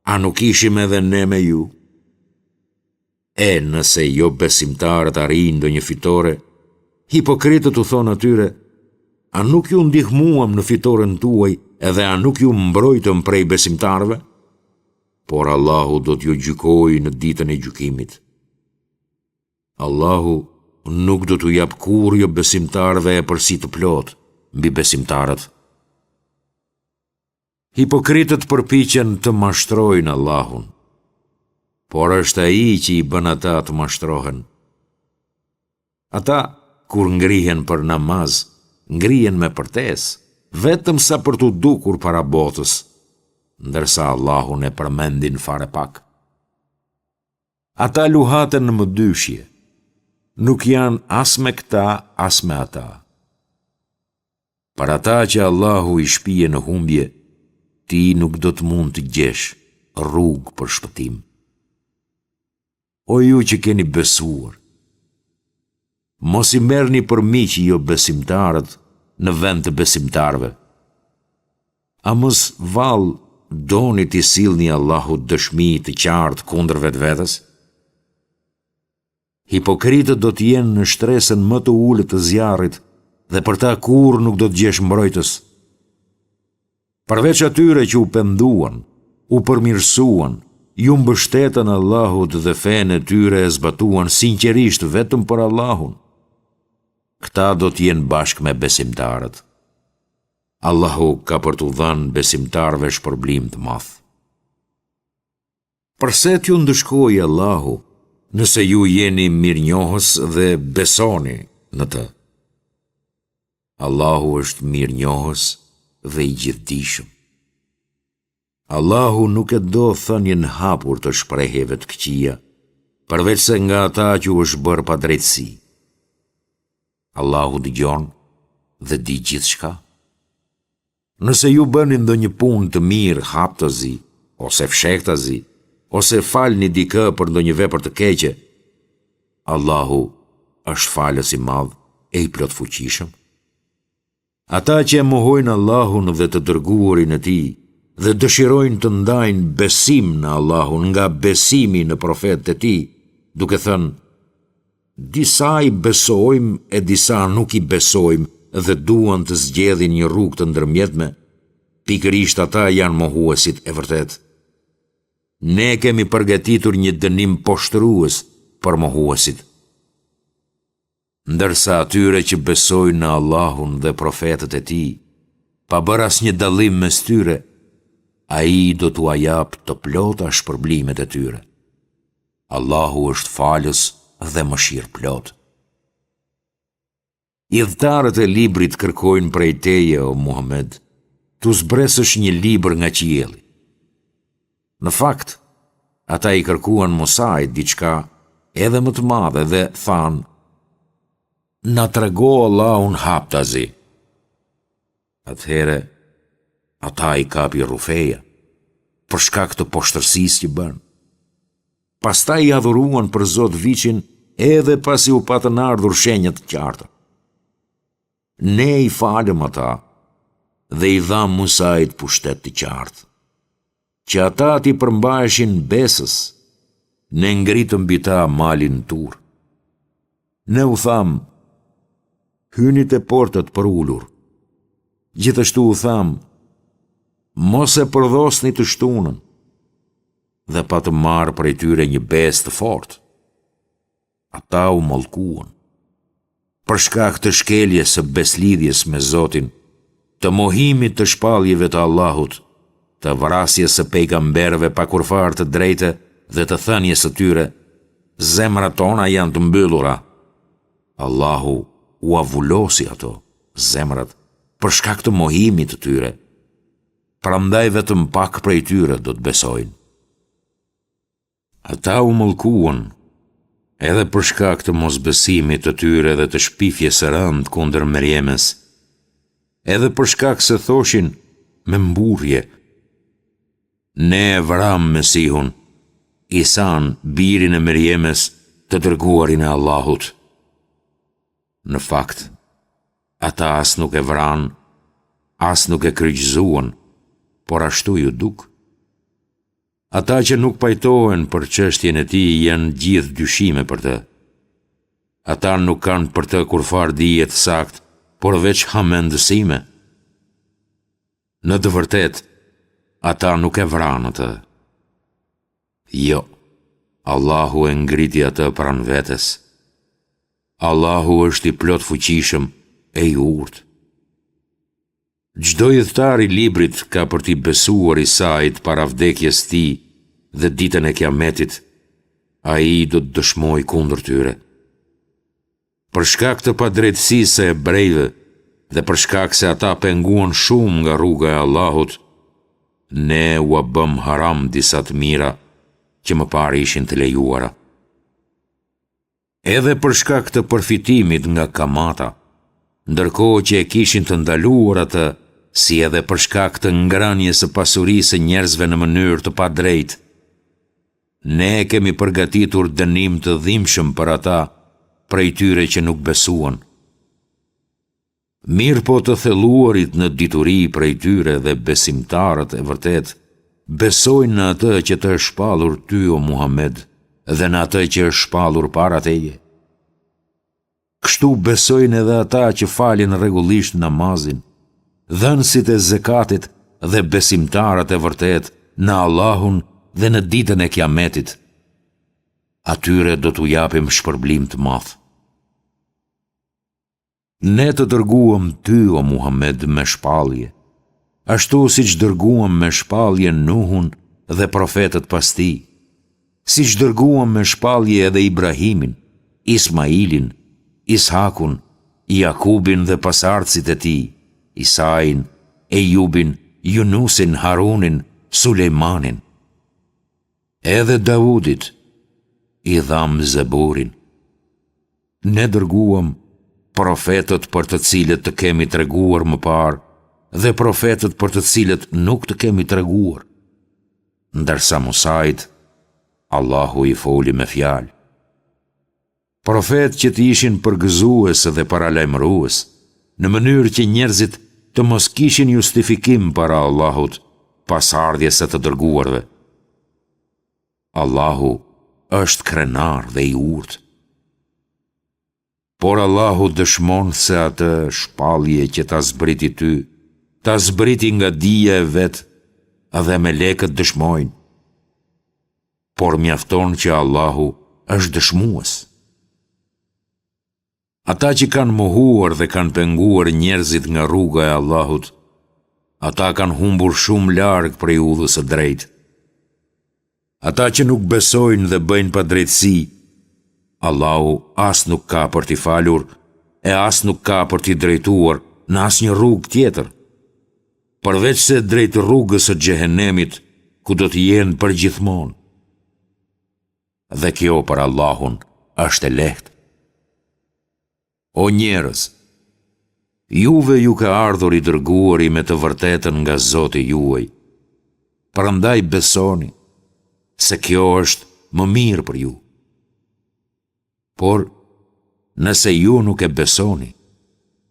a nuk ishim edhe ne me ju? E nëse jo besimtarët arrijnë ndonjë fitore, hipokritët u thonë atyre, a nuk ju ndihmuam në fitoren tuaj edhe a nuk ju mbrojtëm prej besimtarëve? Por Allahu do t'ju gjykojë në ditën e gjykimit. Allahu nuk do t'u jap kurrë besimtarëve e përsi të plot mbi besimtarët. Hipokritët përpiqen të mashtrojnë Allahun, por është ai që i bën ata të mashtrohen. Ata, kur ngrihen për namaz, ngrihen me përtesë, vetëm sa për t'u dukur para botës, ndërsa Allahun e përmendin fare pak. Ata luhaten në mëdyshje, nuk janë as me këta, as me ata. Për ata që Allahu i shpije në humbje, ti nuk do të mund të gjesh rrugë për shpëtim. O ju që keni besuar, mos i merrni për miq jo besimtarët në vend të besimtarëve. A mos vallë doni t'i sillni Allahut dëshmi të qartë kundër vetvetes? Hipokritët do të jenë në shtresën më të ulët të zjarrit dhe për ta kurrë nuk do të gjesh mbrojtës. Përveç atyre që u penduan, u përmirësuan, ju mbështetën Allahut dhe fenë e tyre e zbatuan sinqerisht vetëm për Allahun, këta do të jenë bashkë me besimtarët. Allahu ka për t'u dhënë besimtarëve shpërblim të madh. Përse t'ju ndëshkojë Allahu, nëse ju jeni mirënjohës dhe besoni në të? Allahu është mirënjohës dhe i gjithdijshëm. Allahu nuk e do thënien hapur të shprehjeve të këqija, përveç se nga ata që u është bërë pa drejtësi. Allahu dëgjon dhe di gjithçka. Nëse ju bëni ndonjë punë të mirë haptazi, ose fshehtazi, ose falni dikë për ndonjë vepër të keqe, Allahu është falës i madh e i plot fuqishëm. Ata që e mohojnë Allahun dhe të dërguarin e tij dhe dëshirojnë të ndajnë besim në Allahun nga besimi në profetët e tij, duke thënë, disa i besojmë e disa nuk i besojmë dhe duan të zgjedhin një rrugë të ndërmjetme, pikërisht ata janë mohuesit e vërtet. Ne kemi përgatitur një dënim poshtrues për mohuesit. Ndërsa atyre që besojnë në Allahun dhe profetët e tij, pa bërë asnjë dallim mes tyre, ai do t'u jap të plota shpërblimet e tyre. Allahu është falës dhe mëshirë plot. Idhëtarët e librit kërkojnë prej teje, o Muhammed, t'u zbresësh një libër nga qielli. Në fakt, ata i kërkuan Musait diçka edhe më të madhe dhe thanë, na trego Allahun haptazi. Atëhere, ata i kapi rrufeja, për shkak të poshtërsisë që bën. Pastaj i adhuruan për Zot viçin edhe pasi u patën ardhur shenjat të qarta. Ne i falëm ata dhe i dham Musait pushtet të qartë, që ata t'i përmbaheshin besës ne ngritëm mbi ta malin tur. Ne u tham, hynit e portët për ullur. Gjithashtu u tham, mos e përdhosni të shtunën, dhe pa të marë prej tyre një besë të fortë. Ata u mallkuan. Për shkak të shkeljes së beslidhjes me Zotin, të mohimit të shpalljeve të Allahut, të vrasjes së pejgamberëve pa kurfar të drejtë dhe të thënies së tyre, zemrat tona janë të mbyllura. Allahu u avullosi ato, zemrat, për shkak të mohimit të tyre. Prandaj vetëm pak prej tyre do të besojnë. Ata u mallkuan, edhe për shkak të mosbesimit të tyre dhe të shpifjes së rëndë kundër Meriemës, edhe për shkak se thoshin me mburje, ne e vram Mesihun, Isan, birin e Meriemës, të dërguarin e Allahut. Në fakt, ata as nuk e vran, as nuk e kryqëzuan, por ashtu ju duk. Ata që nuk pajtohen për çështjen e tij janë gjithë dyshime për të. Ata nuk kanë për të kurfar dije të saktë, por veç hamendësime. Në të vërtetë, ata nuk e vranë atë. Jo, Allahu e ngriti atë pranë vetes. Allahu është i plot fuqishëm e i urtë. Çdo udhëtar i librit ka për t'i besuar Isait para vdekjes tij dhe ditën e Kiametit, ai do të dëshmojë kundër tyre. Për shkak të padrejtësisë së hebrejve dhe për shkak se ata penguan shumë nga rruga e Allahut, ne u bëm haram disa të mira që më parë ishin të lejuara. Edhe për shkak të përfitimit nga kamata, ndërkohë që e kishin të ndaluar atë, si edhe për shkak të ngrënies së pasurisë së njerëzve në mënyrë të padrejtë, ne kemi përgatitur dënim të dhimbshëm për ata prej tyre që nuk besuan. Mirë po të thelluarit në dituri prej tyre dhe besimtarët e vërtet, besojnë në atë që të është shpallur ty o Muhammed dhe në atë që është shpallur para teje. Kështu besojnë edhe ata që falin rregullisht namazin, dhënësit e zekatit dhe besimtarët e vërtet në Allahun dhe në ditën e Kiametit. Atyre do t'u japim shpërblim të madh. Ne të dërguam ty o Muhammed me shpallje, ashtu siç dërguam me shpallje Nuhun dhe profetët pas tij, siç dërguam me shpallje edhe Ibrahimin, Ismailin, Ishakun, Jakubin dhe pasardhësit e tij, Isain, Ejubin, Yunusin, Harunin, Sulejmanin. Edhe Davudit, i dham Zeburin. Ne dërguam profetët për të cilët të kemi treguar më parë dhe profetët për të cilët nuk të kemi treguar. Ndërsa Musait, Allahu i foli me fjalë. Profet që të ishin përgëzues dhe paralajmërues, në mënyrë që njerëzit të mos kishin justifikim para Allahut pas ardhjes së të dërguarve. Allahu është krenar dhe i urtë. Por Allahu dëshmon se atë shpallje që ta zbriti ty, ta zbriti nga dija e vet, edhe melekët dëshmojnë. Por mjafton që Allahu është dëshmues. Ata që kanë mohuar dhe kanë penguar njerëzit nga rruga e Allahut, ata kanë humbur shumë larg prej udhës së drejtë. Ata që nuk besojnë dhe bëjnë padrejtësi, Allahu as nuk ka për t'i falur, e as nuk ka për t'i drejtuar në asnjë rrugë tjetër, përveç se drejt rrugës së xhehenemit, ku do të jenë përgjithmonë. Dhe kjo për Allahun është e lehtë. O njerëz, juve ju ka ardhur i dërguari me të vërtetën nga Zoti juaj. Prandaj besoni se kjo është më mirë për ju. Por, nëse ju nuk e besoni,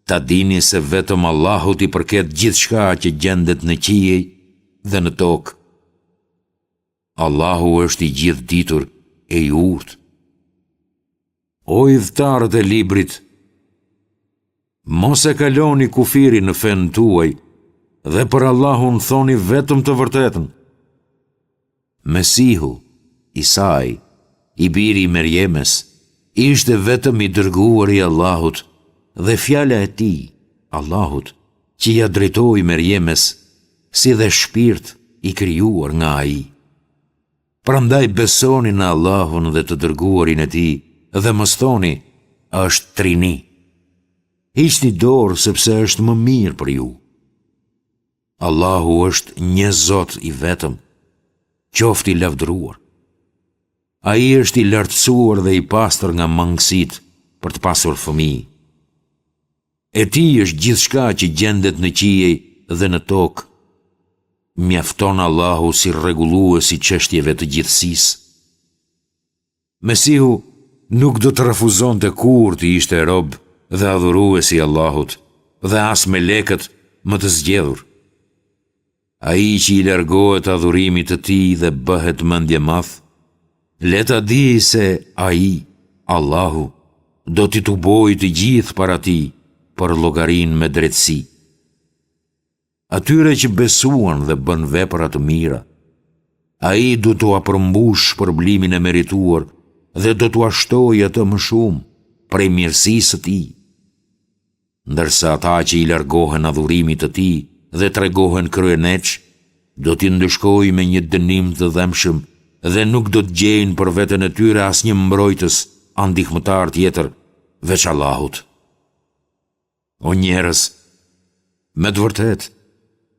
ta dini se vetëm Allahut i përket gjithçka që gjendet në qiej dhe në tokë. Allahu është i gjithditur e i urtë. O idhtarët e librit, mos e kaloni kufiri në fen tuaj dhe për Allahun thoni vetëm të vërtetën. Mesihu, Isai, i biri i Merjemes, ishte vetëm i dërguar i Allahut dhe fjala e tij, Allahut, që ja drejtoi Merjemes, si dhe shpirt i krijuar nga ai. Prandaj besoni në Allahun dhe të dërguarin e tij dhe mos thoni, është trini. Hiqni dorë sepse është më mirë për ju. Allahu është një Zot i vetëm, qoftë i lavdëruar. Ai është i lartësuar dhe i pastër nga mangësitë për të pasur fëmijë. E tij është gjithçka që gjendet në qiej dhe në tokë. Mjafton Allahu si rregullues i çështjeve të gjithësisë. Mesihu nuk do të refuzonte kurrë të ishte rob dhe adhurues i Allahut dhe as melekët më të zgjedhur. Ai që i largohet adhurimit të tij dhe bëhet mendje madh, le ta di se ai, Allahu, do t'i tubojë të gjithë para tij për llogarinë me drejtësi. Atyre që besuan dhe bën vepra të mira, ai do t'u përmbush shpërblimin e merituar dhe do t'u ashtojë atë më shumë prej mirësisë së tij. Ndërsa ata që i largohen adhurimit të tij dhe tregohen kryeneç, do t'i ndëshkojë me një dënim të dhëmshëm dhe nuk do të gjejnë për veten e tyre asnjë mbrojtës ndihmëtar tjetër veç Allahut. O njerëz, me të vërtetë,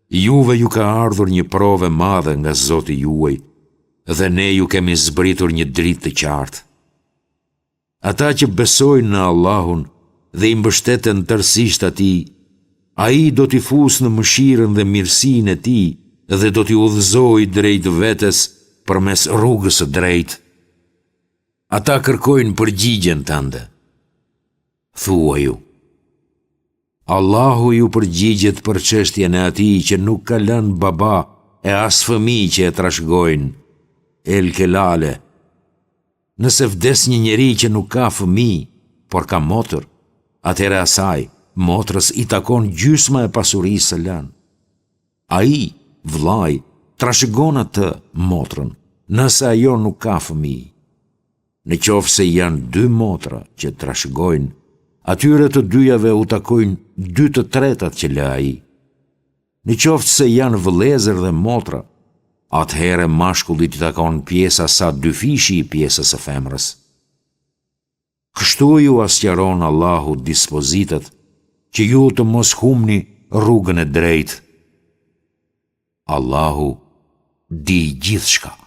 juve ju ka ardhur një provë e madhe nga Zoti juaj dhe ne ju kemi zbritur një dritë të qartë. Ata që besojnë në Allahun dhe i mbështeten tërësisht atij, ai do t'i fusë në mëshirën dhe mirësinë e tij dhe do t'i udhëzojë drejt vetes përmes rrugës së drejtë. Ata kërkojnë përgjigjen tënde. Thuaju, Allahu ju përgjigjet për çështjen e atij që nuk ka lënë baba e as fëmijë që e trashëgojnë, El Kelale. Nëse vdes një njeri që nuk ka fëmijë, por ka motër, atëherë asaj, motrës i takon gjysma e pasurisë së lënë. Ai, vllai, trashëgon atë motrën, nëse ajo nuk ka fëmijë. Në qoftë se janë dy motra që trashëgojnë, atyre të dyjave u takojnë 2/3 që lë ai. Në qoftë se janë vëllezër dhe motra, atëherë mashkullit i takon pjesa sa 2/5 i pjesës së femrës. Kështu ju asqaron Allahu dispozitat që ju të mos humni rrugën e drejtë. Allahu di gjithçka.